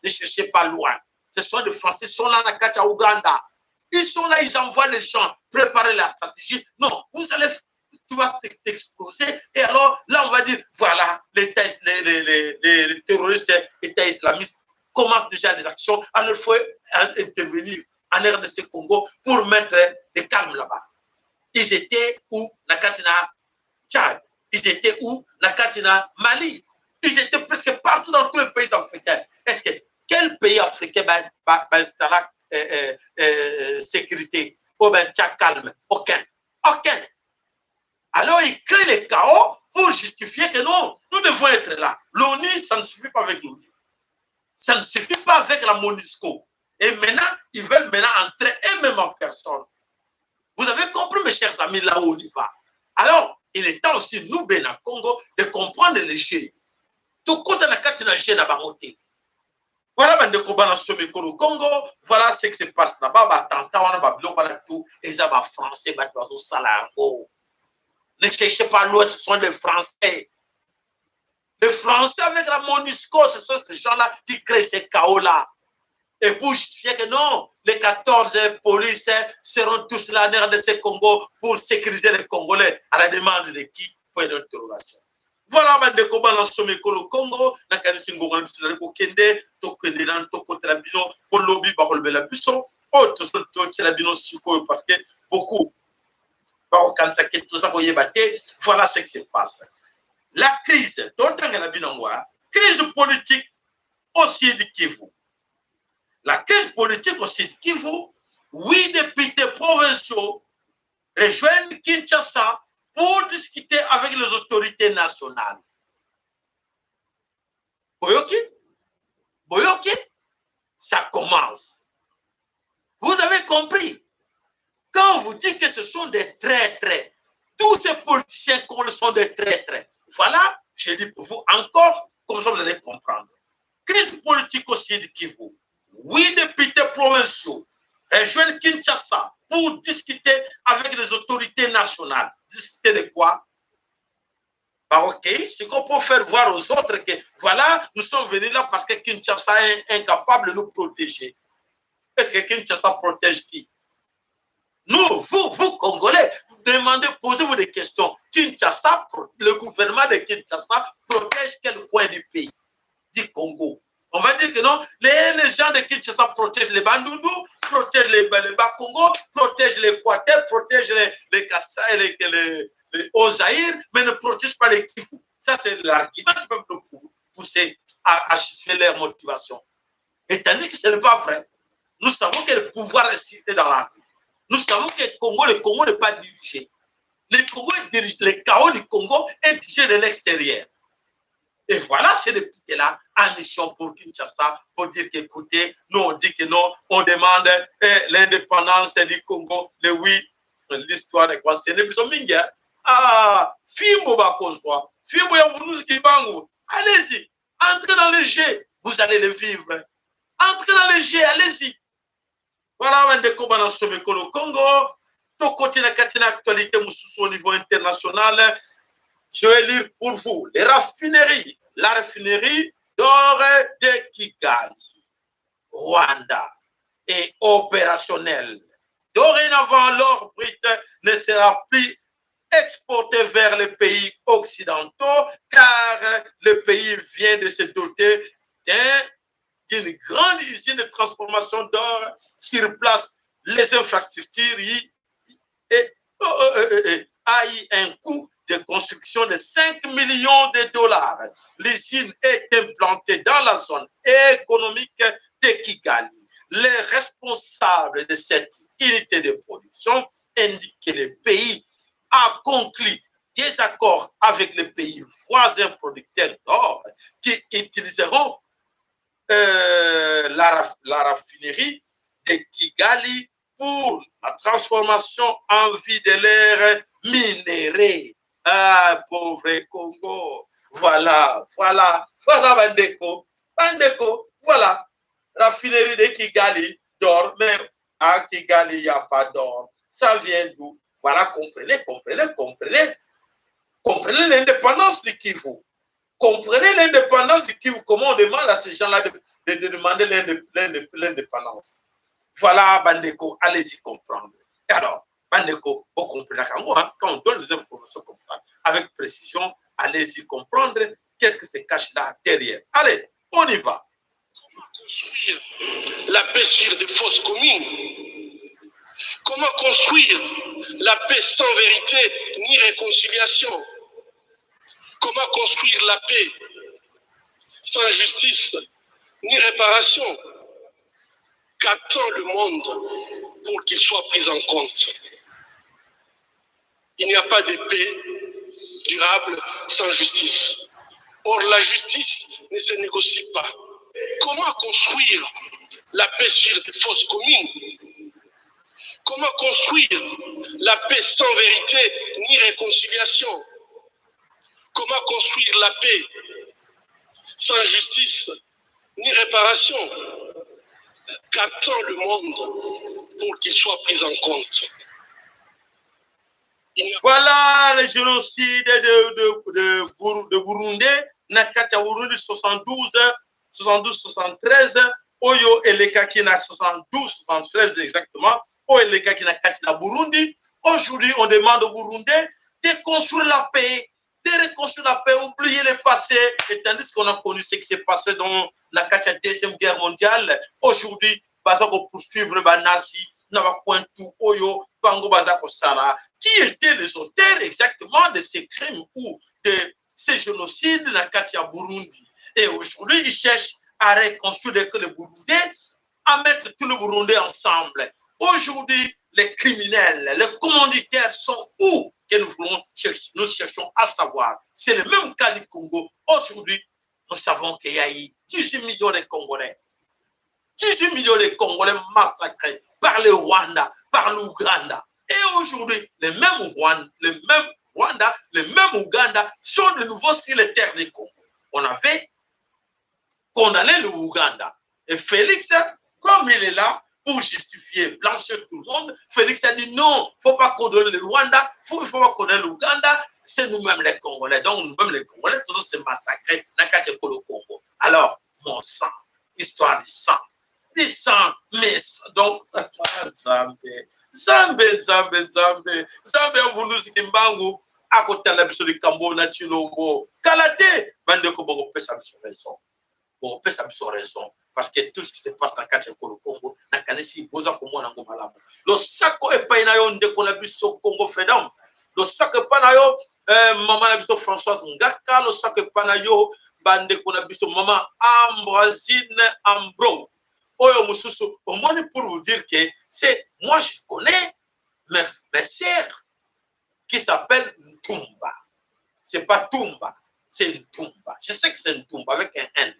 Ne cherchez pas loin. Ce sont des Français qui sont là dans Ouganda. Ils sont là, ils envoient les gens préparer la stratégie. Non, tu vas t'exploser. Et alors, là, on va dire, voilà, les terroristes État islamistes commencent déjà des actions. Alors, il faut intervenir en RDC Congo pour mettre des calmes là-bas. Ils étaient où? Nakatina Tchad. Ils étaient où? Nakatina Mali. Ils étaient presque partout dans tous les pays africains. Est-ce que quel pays africain va installer sécurité ou bien calme? Aucun. Aucun. Alors, ils créent les chaos pour justifier que non, nous devons être là. L'ONU, ça ne suffit pas avec l'ONU. Ça ne suffit pas avec la MONUSCO. Et maintenant, ils veulent maintenant entrer eux-mêmes en personne. Vous avez compris, mes chers amis, là où on y va. Alors, il est temps aussi, nous, Bénin Congo, de comprendre les jeux. Tout côté de la jeu na bangoté. Voilà, Congo, voilà ce qui se passe là-bas. Tout, et ça va français, ne cherchez pas l'Ouest, ce sont les Français. Les Français avec la MONUSCO, ce sont ces gens-là qui créent ces chaos-là. Et pour justifier que non, les 14 polices seront tous là de ce Congo pour sécuriser les Congolais à la demande de qui? Point d'interrogation. Voilà, bande de combat dans le Congo, na kanisi ngongo na bisala ko kende to kende dans to côté la bino pour lobby ba kolbe la biso o to to la bino siko parce que beaucoup par quand ça que tout ça voyez baté, voilà ce qui se passe. La crise d'autant que la binongwa, crise politique aussi de Kivu. La crise politique aussi de Kivu, 8 députés provinciaux rejoignent Kinshasa pour discuter avec les autorités nationales. Boyoki, ça commence. Vous avez compris. Quand on vous dit que ce sont des traîtres, tous ces politiciens sont des traîtres. Voilà, je dis pour vous encore, comme ça vous allez comprendre. Crise politique aussi de Kivu. 8 députés provinciaux rejoignent Kinshasa pour discuter avec les autorités nationales. Discuter de quoi? Bah, ok, c'est qu'on peut faire voir aux autres que voilà, nous sommes venus là parce que Kinshasa est incapable de nous protéger. Est-ce que Kinshasa protège qui? Nous, vous Congolais, demandez, posez-vous des questions. Kinshasa, le gouvernement de Kinshasa protège quel coin du pays? Du Congo. On va dire que non, les gens de Kinshasa protègent les Bandundu, protègent les Bakongo, protègent l'Équateur, protègent les Kassai, les Ozaïr, mais ne protègent pas les Kivu. Ça, c'est l'argument qui peut nous pousser à justifier leur motivation. Et tandis que ce n'est pas vrai. Nous savons que le pouvoir est cité dans la rue. Nous savons que le Congo n'est pas dirigé. Le Congo est dirigé, le chaos du Congo est dirigé de l'extérieur. Et voilà ces députés-là en mission pour Kinshasa pour dire qu'écoutez, nous on dit que non, on demande l'indépendance du Congo, le oui, l'histoire de quoi c'est le plus mingi. Ah, Fimbo Bakozwa, Fimbo Yavunus Kibango, allez-y, entrez dans le jeu, vous allez le vivre. Entrez dans le jeu, allez-y. Voilà, on est dans le Congo, tout côté de l'actualité au niveau international. Je vais lire pour vous les raffineries. La raffinerie d'or de Kigali, Rwanda, est opérationnelle. Dorénavant, l'or brut ne sera plus exporté vers les pays occidentaux car le pays vient de se doter d'une grande usine de transformation d'or sur place. Les infrastructures a eu un coût de construction de 5 millions de dollars. L'usine est implantée dans la zone économique de Kigali. Les responsables de cette unité de production indiquent que le pays a conclu des accords avec les pays voisins producteurs d'or qui utiliseront la raffinerie de Kigali pour la transformation en vie de l'air minéré. Ah, pauvre Congo. Voilà, Bandeko, voilà. Raffinerie de Kigali d'or, mais à Kigali, il n'y a pas d'or. Ça vient d'où? Voilà, comprenez l'indépendance du Kivu. Comprenez l'indépendance du Kivu. Comment on demande à ces gens-là de demander l'indépendance? Voilà, Bandeko, allez-y comprendre. Et alors, Bandeko, vous comprenez quand on donne des informations comme ça, avec précision, allez-y comprendre qu'est-ce que se cache là derrière. Allez, on y va. Comment construire la paix sur des fausses communes? Comment construire la paix sans vérité ni réconciliation? Comment construire la paix sans justice ni réparation? Qu'attend le monde pour qu'il soit pris en compte? Il n'y a pas de paix durable sans justice. Or, la justice ne se négocie pas. Comment construire la paix sur des fausses communes? Comment construire la paix sans vérité ni réconciliation? Comment construire la paix sans justice ni réparation? Qu'attend le monde pour qu'il soit pris en compte? Voilà le génocide de Burundi, Nakatia Burundi 72-73, Oyo Elekaki na 72-73 exactement, Oyo Elekaki na Katina Burundi. Aujourd'hui, on demande aux Burundais de construire la paix, de reconstruire la paix, oublier le passé, et tandis qu'on a connu ce qui s'est passé dans la Deuxième Guerre mondiale. Aujourd'hui, baza ko poursuivre ba nazi na ba kwentu oyo bango baza ko sala. Qui étaient les auteurs exactement de ces crimes ou de ces génocides dans la Katia Burundi? Et aujourd'hui, ils cherchent à reconstruire le Burundais, à mettre tout le Burundais ensemble. Aujourd'hui, les criminels, les commanditaires sont où que nous cherchons à savoir. C'est le même cas du Congo. Aujourd'hui, nous savons qu'il y a eu 18 millions de Congolais. 18 millions de Congolais massacrés par le Rwanda, par l'Ouganda. Et aujourd'hui, les mêmes Rwanda, les mêmes Ouganda sont de nouveau sur les terres du Congo. On avait condamné le Ouganda. Et Félix, comme il est là pour justifier, blanchir tout le monde, Félix a dit non, il ne faut pas condamner le Rwanda, il ne faut pas condamner l'Ouganda, c'est nous-mêmes les Congolais. Donc nous-mêmes les Congolais, tous se massacrés dans le Congo. Alors, mon sang, histoire du sang, mais donc, Zambe, on voulait se kimbangu, à côté de la biso de Kambo, na Chilombo, Kalate, Bandeko Bongo Pesa raison. Bongo Pesa raison. Parce que tout ce qui se passe dans le Congo, na kanesi boza komo na ngomalamu. Lo sako epai na yo ndeko na biso Congo Freedom. Lo sako epai na yo maman na biso Françoise Ngaka, lo sako epai na yo bandeko na biso maman Ambroisine Ambro. Oyo mususu, au moins pour vous dire que c'est, moi je connais mes sœurs qui s'appellent Ntumba. C'est pas Tumba, c'est Ntumba. Je sais que c'est Ntumba avec un N.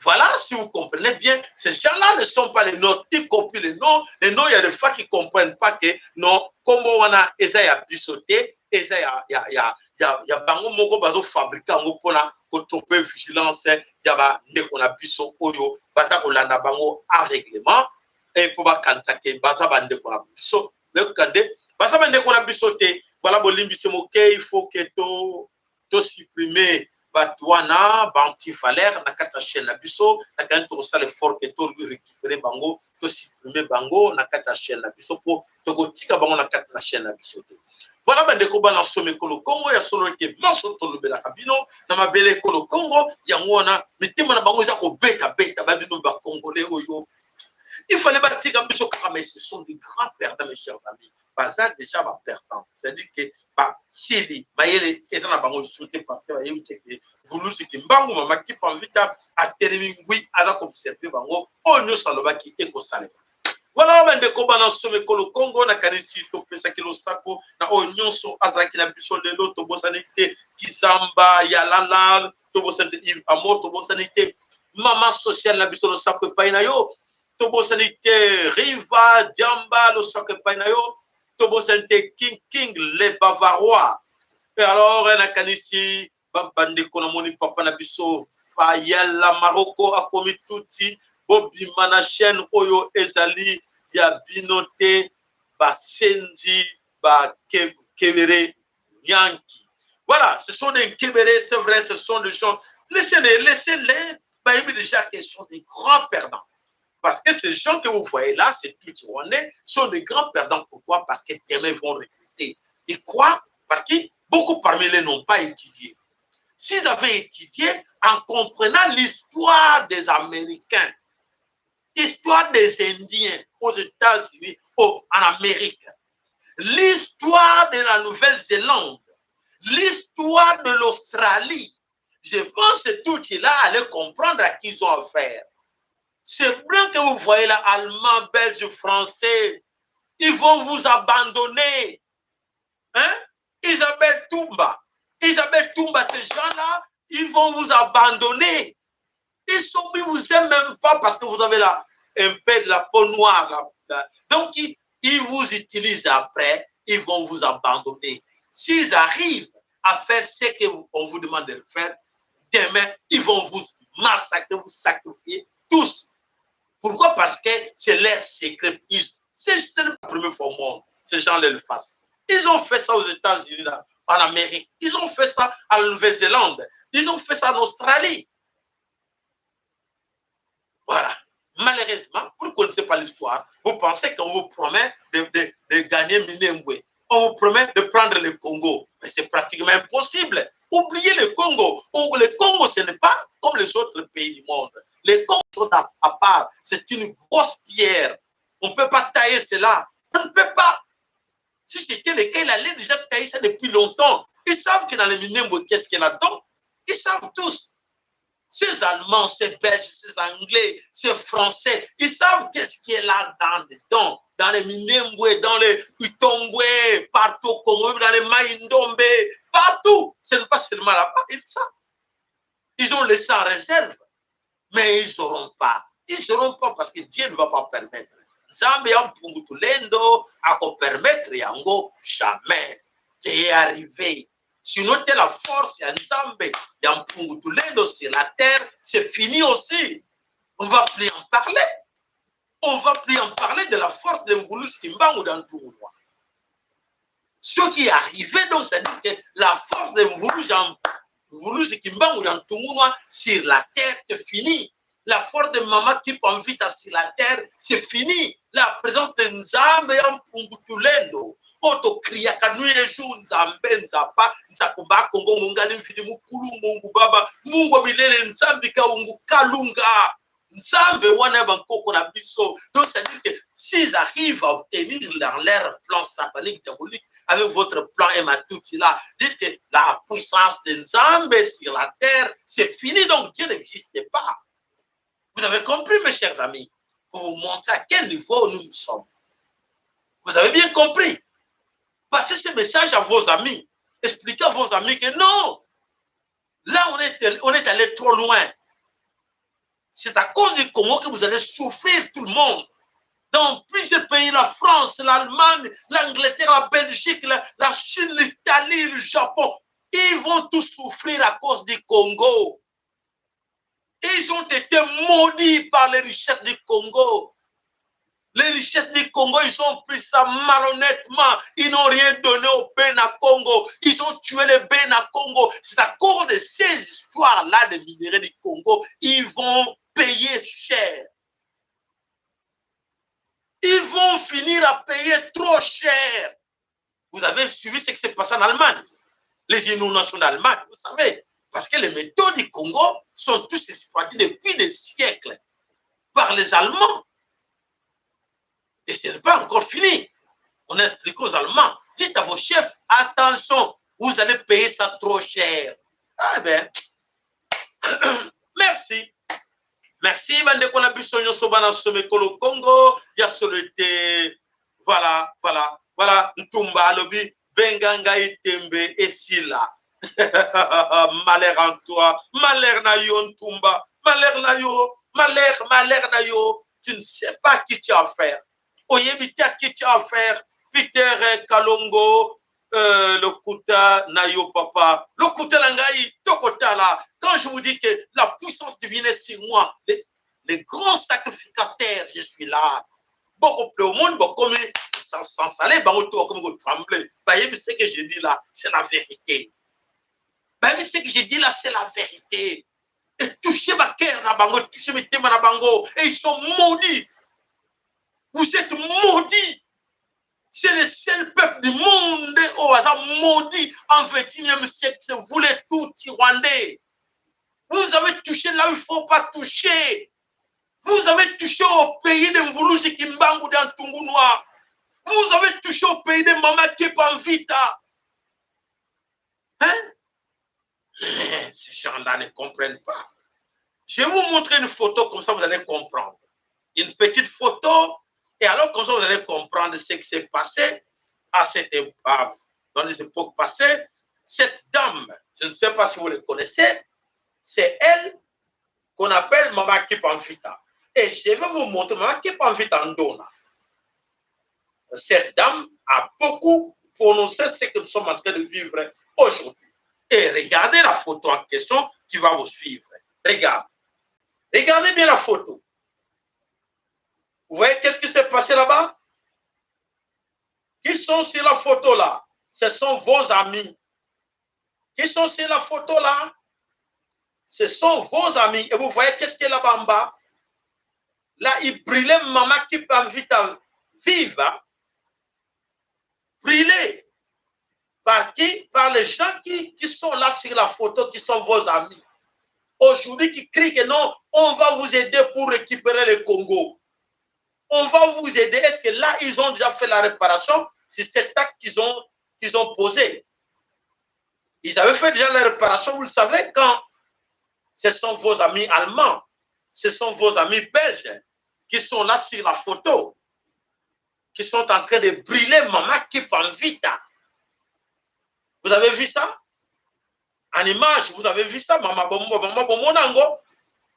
Voilà, si vous comprenez bien, ces gens-là ne sont pas les noms, y compris les noms. Les noms, il y a des fois qui ne comprennent pas que non, comme on a Esaïa bisoté, Esaïa, il y a bango moko bazo fabriquer ngo pona ko tromper vigilance, yaba ndeko na biso oyo baza ko landa bango à règlement et pour ba kansake baza bande ko na biso de kande baza bande ko na biso te. Voilà bolimbi se moke, il faut que to supprimer batwana bantifalaire na kata chaîne na biso na kan to sale fort que to récupérer bango to supprimer bango na kata chaîne na biso pour to ko tika bango na kata na chaîne na biso te. Voilà bandeko bana some kolo Congo ya solo ke maso to lobela kabino na mabele kolo Congo ya ngona mitima na bango za ko beta babino ba congolais oyo. Il fallait bâtir un peu ce mais ce sont des grands perdants mes chers amis. Baza déjà va perdant. C'est-à-dire que ba sili mayele eza na bango souté parce que ba yebite que vulu siki mbangu mama ki panvita a termingui aza observer bango onyo salobaki eko saleba. Voilà bandeko bana some kolo Congo na kanisi to pesa kilo sako na onyonso azaki na biso lelo to bosanite Kizamba Yalala to bosanite Yves Amo to bosanite mama social na biso lo sako pa na yo to bosanite Riva Diamba lo sako pa na yo to bosanite King les Bavarois. Et alors na kanisi bandeko na moni papa na biso Fayala Maroko akomi tuti Bobby Manachen oyo ezali ya binote basenzi ba kevere Yankee. Voilà, ce sont des kevere, c'est vrai, ce sont des gens. Laissez-les. Bah, déjà qu'ils sont des grands perdants. Parce que ces gens que vous voyez là, ces Tutsi-Rwandais, sont des grands perdants. Pourquoi? Parce que demain, ils vont recruter. Et quoi? Parce que beaucoup parmi eux n'ont pas étudié. S'ils avaient étudié en comprenant l'histoire des Américains, l'histoire des Indiens aux États-Unis, en Amérique, l'histoire de la Nouvelle-Zélande, l'histoire de l'Australie, je pense que tout cela allait comprendre à qui ils ont affaire. Ces blancs que vous voyez là, Allemands, Belges, Français, ils vont vous abandonner. Hein? Isabelle Toumba, ces gens-là, ils vont vous abandonner. Ils ne vous aiment même pas parce que vous avez là un peu de la peau noire. Là. Donc, ils vous utilisent après, ils vont vous abandonner. S'ils arrivent à faire ce qu'on vous demande de faire, demain, ils vont vous massacrer, vous sacrifier tous. Pourquoi? Parce que c'est leur secret. C'est la première fois au monde, ces gens-là le fassent. Ils ont fait ça aux États-Unis, en Amérique. Ils ont fait ça à la Nouvelle-Zélande. Ils ont fait ça en Australie. Voilà. Malheureusement, vous ne connaissez pas l'histoire. Vous pensez qu'on vous promet de gagner Minembwe. On vous promet de prendre le Congo. Mais c'est pratiquement impossible. Oubliez le Congo. Le Congo, ce n'est pas comme les autres pays du monde. Le Congo, sont à part. C'est une grosse pierre. On ne peut pas tailler cela. On ne peut pas. Si c'était le cas, il allait déjà tailler ça depuis longtemps. Ils savent que dans les Minembwe, qu'est-ce qu'il y a là-dedans? Ils savent tous. Ces Allemands, ces Belges, ces Anglais, ces Français, ils savent qu'est-ce qui est là-dedans. Dans les Minembwe, dans les Utombwe, partout au Congo, dans les Maïndombe, partout. Ce n'est pas seulement là-bas, ils savent. Ils ont laissé en réserve. Mais ils n'auront pas. Ils ne seront pas parce que Dieu ne va pas permettre. Nzambe ya mpungutulendo ako permettre yango jamais. C'est arrivé. Sinon, t'es la force ya Nzambe ya mpungutulendo sur la terre, c'est fini aussi. On ne va plus en parler. On ne va plus en parler de la force de Mvulus Kimbangu dans tout le monde. Ce qui est arrivé, donc, c'est-à-dire que la force de Mvulus Kimbangu dans tout le monde sur la terre, c'est fini. La force de Maman qui invite sur la terre, c'est fini. La présence de Nzambe en Pungutulendo. Oto kriaka nuye jour Nzambe Nzapa, Nzakumba Kongo Mungali Mfidi Mukulu Mungu Baba, Mungu Milele Nzambe Kaungu Kalunga. Nzambe wana bankoko na biso. Donc ça dit que s'ils arrivent à obtenir dans leur plan satanique diabolique, avec votre plan Ematouti là, dites que la puissance de Nzambe sur la terre, c'est fini, donc Dieu n'existe pas. Vous avez compris, mes chers amis, pour vous montrer à quel niveau nous sommes. Vous avez bien compris. Passez ce message à vos amis. Expliquez à vos amis que non, là on est allé trop loin. C'est à cause du Congo que vous allez souffrir tout le monde. Dans plusieurs pays, la France, l'Allemagne, l'Angleterre, la Belgique, la Chine, l'Italie, le Japon, ils vont tous souffrir à cause du Congo. Ils ont été maudits par les richesses du Congo. Les richesses du Congo, ils ont pris ça malhonnêtement. Ils n'ont rien donné au Bénin Congo. Ils ont tué les Bénin Congo. C'est à cause de ces histoires-là des minéraux du Congo. Ils vont payer cher. Ils vont finir à payer trop cher. Vous avez suivi ce qui s'est passé en Allemagne. Les inondations d'Allemagne, vous savez. Parce que les méthodes du Congo sont tous exploitées depuis des siècles par les Allemands. Et ce n'est pas encore fini. On explique aux Allemands, dites à vos chefs, attention, vous allez payer ça trop cher. Ah ben, merci. Merci, bande qu'on a bu son yosobana somekolo Congo, ya solité, voilà, Ntumba alobi, Benganga itembe esila. Malheur en toi, malheur na yo Ntumba, malheur na yo, malheur na yo, tu ne sais pas qui tu as affaire. Oyebite à qui tu as affaire, Peter Kalongo, le Kuta Nayo Papa, le Kuta Langai, Tokota là. Quand je vous dis que la puissance divine est sur moi, les grands sacrificateurs, je suis là. Beaucoup plus au monde, comme sans saler, comme vous tremblez. Ce que je dis là, c'est la vérité. Ce que je dis là, c'est la vérité. et toucher ma cœur na bango, toucher mes thèmes na bango, et ils sont maudits. Vous êtes maudits. C'est le seul peuple du monde au hasard maudit en 21e siècle. C'est vous les tout Rwandais. Vous avez touché là où il ne faut pas toucher. Vous avez touché au pays de Mvulusi Kimbangu dans Tungunwa. Vous avez touché au pays de Mama Kepanvita. Hein? Ces gens-là ne comprennent pas. Je vais vous montrer une photo, comme ça vous allez comprendre. Une petite photo, et alors comme ça vous allez comprendre ce qui s'est passé à cette époque, dans les époques passées. Cette dame, je ne sais pas si vous le connaissez, c'est elle qu'on appelle Mama Kepanvita. Et je vais vous montrer Mama Kepanvita Ndona. Cette dame a beaucoup prononcé ce que nous sommes en train de vivre aujourd'hui. Et regardez la photo en question qui va vous suivre. Regardez. Regardez bien la photo. Vous voyez qu'est-ce qui s'est passé là-bas? Qui sont sur la photo là? Ce sont vos amis. Qui sont sur la photo là? Ce sont vos amis. Et vous voyez qu'est-ce qui est là-bas en bas? Là, il brûlait Maman Kepanvita vive. Brûlé. Par qui? Par les gens qui sont là sur la photo, qui sont vos amis. Aujourd'hui, qui crient que non, on va vous aider pour récupérer le Congo. On va vous aider. Est-ce que là, ils ont déjà fait la réparation? C'est cet acte qu'ils ont posé. Ils avaient fait déjà la réparation, vous le savez, quand ce sont vos amis allemands, ce sont vos amis belges qui sont là sur la photo, qui sont en train de brûler Maman Kepanvita. Vous avez vu ça? En image, vous avez vu ça, Maman Bomo Nango.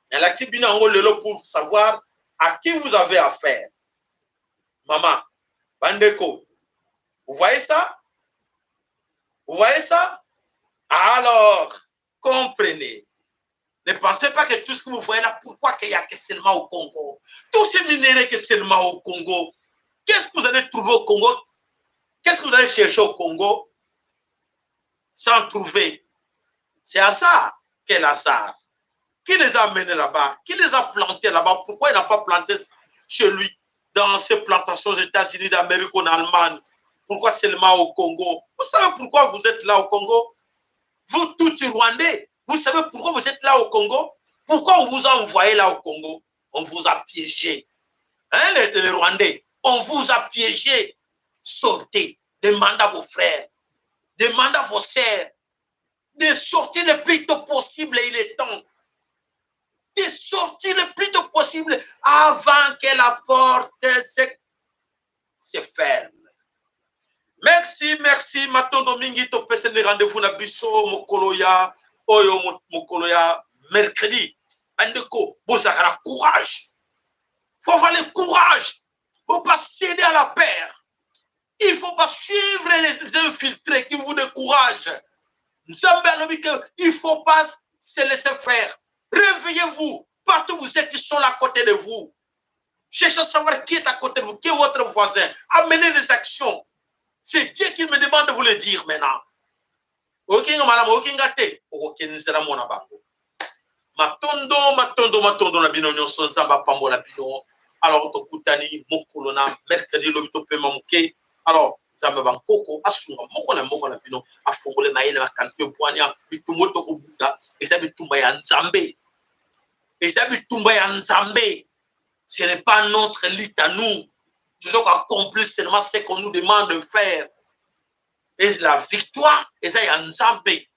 Elle a dit pour savoir à qui vous avez affaire. Maman, Bandeko, vous voyez ça? Vous voyez ça? Alors, comprenez. Ne pensez pas que tout ce que vous voyez là, pourquoi qu'il n'y a que seulement au Congo? Tous ces minéraux que seulement au Congo. Qu'est-ce que vous allez trouver au Congo? Qu'est-ce que vous allez chercher au Congo? Sans trouver. C'est hasard. Quel hasard? Qui les a amenés là-bas? Qui les a plantés là-bas? Pourquoi il n'a pas planté chez lui, dans ces plantations aux États-Unis d'Amérique ou en Allemagne? Pourquoi seulement au Congo? Vous savez pourquoi vous êtes là au Congo? Vous, tous Rwandais, vous savez pourquoi vous êtes là au Congo? Pourquoi on vous a envoyé là au Congo? On vous a piégé. Hein, les Rwandais? On vous a piégé. Sortez. Demandez à vos frères. Demandez à vos sœurs de sortir le plus tôt possible. Il est temps de sortir le plus tôt possible avant que la porte se ferme. Merci, merci. Matondo mingi to pese ne rendez-vous na biso mokoloya oyo mokoloya mercredi. Andeko, bozakara courage. Faut avoir le courage. Faut pas céder à la peur. Il faut pas suivre les infiltrés qui vous découragent. Il ne faut pas se laisser faire. Réveillez-vous. Partout où vous êtes, ils sont là à côté de vous. Cherchez à savoir qui est à côté de vous, qui est votre voisin. Amenez des actions. C'est Dieu qui me demande de vous le dire maintenant. Matondo na bino nyonso nzamba pambola bino. Alors tokutani mokolo na mercredi lobito pe mamuke. Alors nzamba bankoko asunga moko na bino afongole na yele makanti bwanya bitumbo to kubunda eza bitumba ya nzambe. Eza bitumba ya nzambe. Ce n'est pas notre lutte à nous. Toujours accomplir seulement ce qu'on nous demande de faire. Et la victoire, eza ya nzambe.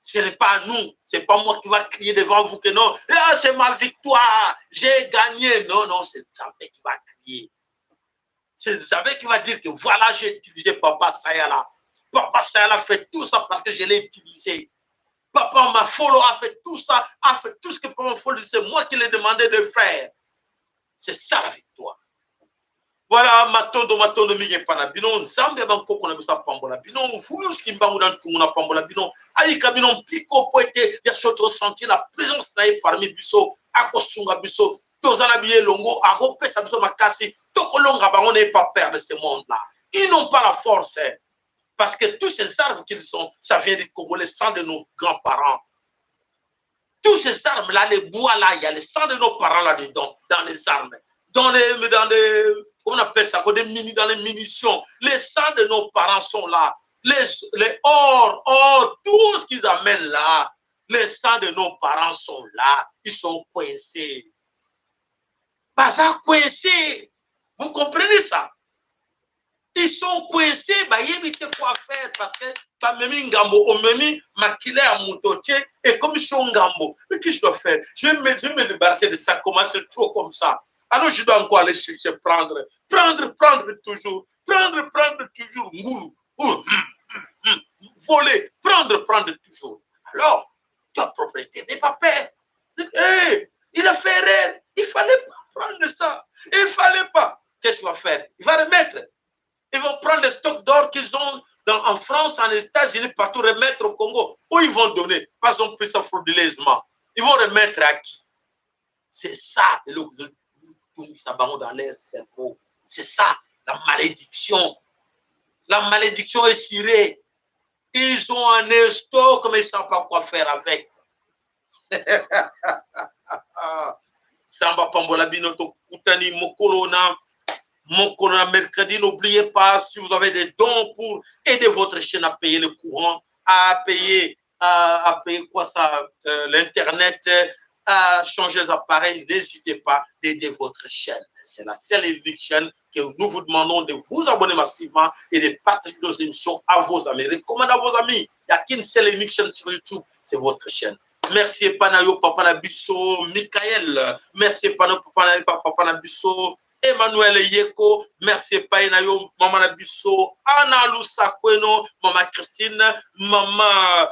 Ce n'est pas à nous. Ce n'est pas moi qui va crier devant vous que non. Ah, c'est ma victoire. J'ai gagné. Non, non, c'est Nzambé qui va crier. C'est Nzambé qui va dire que voilà, j'ai utilisé Papa Sayala. Papa Sayala fait tout ça parce que je l'ai utilisé. Papa Mafolo a fait tout ça, a fait tout ce que Papa Mafolo, c'est moi qui l'ai demandé de faire. C'est ça la victoire. Voilà, matondo mige panabino, nzambe bankoko na bisa pambola bino, fulus kimbangu dan kunguna pambola bino, aika bino piko poete, ya soto sentir la présence nae parmi biso, akosunga biso, tozana biye longo, arope sa biso makasi, tokolonga bango n'est pas peur de ce monde-là. Ils n'ont pas la force, hein, parce que tous ces arbres qu'ils sont, ça vient du Congo, le sang de nos grands-parents. Tous ces armes-là, les bois-là, il y a le sang de nos parents là-dedans, dans les armes, dans les on appelle ça, dans les munitions. Les sangs de nos parents sont là. Les or, tout ce qu'ils amènent là, les sangs de nos parents sont là. Ils sont coincés. Pas ça, coincés. Vous comprenez ça? Ils sont coincés, bah, ils savent quoi faire parce que bah, même Ngambo, on me mis maquillé à mon côté et comme ils sont Ngambo, mais qu'est-ce que je dois faire? Je vais me débarrasser de ça, comment c'est trop comme ça. Alors je dois encore aller chercher, prendre toujours, ngoulou, voler, prendre toujours. Alors, tu as propriété des papiers. Hey, il a fait erreur, il fallait pas prendre ça, il fallait pas. Qu'est-ce qu'il va faire? Il va remettre. Ils vont prendre les stocks d'or qu'ils ont en France, en États-Unis, partout, remettre au Congo. Où ils vont donner? Parce qu'ils ont pris ça frauduleusement. Ils vont remettre à qui? C'est ça, dans leur cerveau. C'est ça, la malédiction. La malédiction est cirée. Ils ont un stock, mais ils ne savent pas quoi faire avec. Samba Pambola Binoto Koutani Mokolona. Mon colonel mercredi, n'oubliez pas, si vous avez des dons pour aider votre chaîne à payer le courant, à payer quoi ça, l'internet, à changer les appareils, n'hésitez pas d'aider votre chaîne. C'est la seule et unique chaîne que nous vous demandons de vous abonner massivement et de partager nos émissions à vos amis. Recommandez à vos amis. Il n'y a qu'une seule et unique chaîne sur YouTube, c'est votre chaîne. Merci Panayo Papa Nabiso, Michael. Merci Papa Nabiso. Emmanuel Yeko, merci Painayo, Maman Nabiso, Anna Lusakweno, Maman Christine, Maman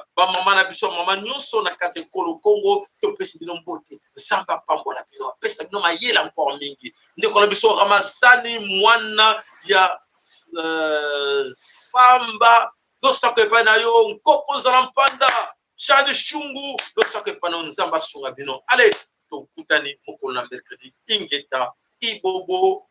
Nabiso, Maman Nyonso na kate Kolo Congo, to pesi bino mbote, Samba Pambola bino, pesa bino mayela encore mingi. Ndeko Nabiso Ramazani mwana ya Samba, no sakwe Painayo, Nkoko Zalampanda, Chani Shungu, no sakwe Painayo Nzamba Sunga bino. Allez, to kutani mokolo na mercredi, ingeta. Ibobo.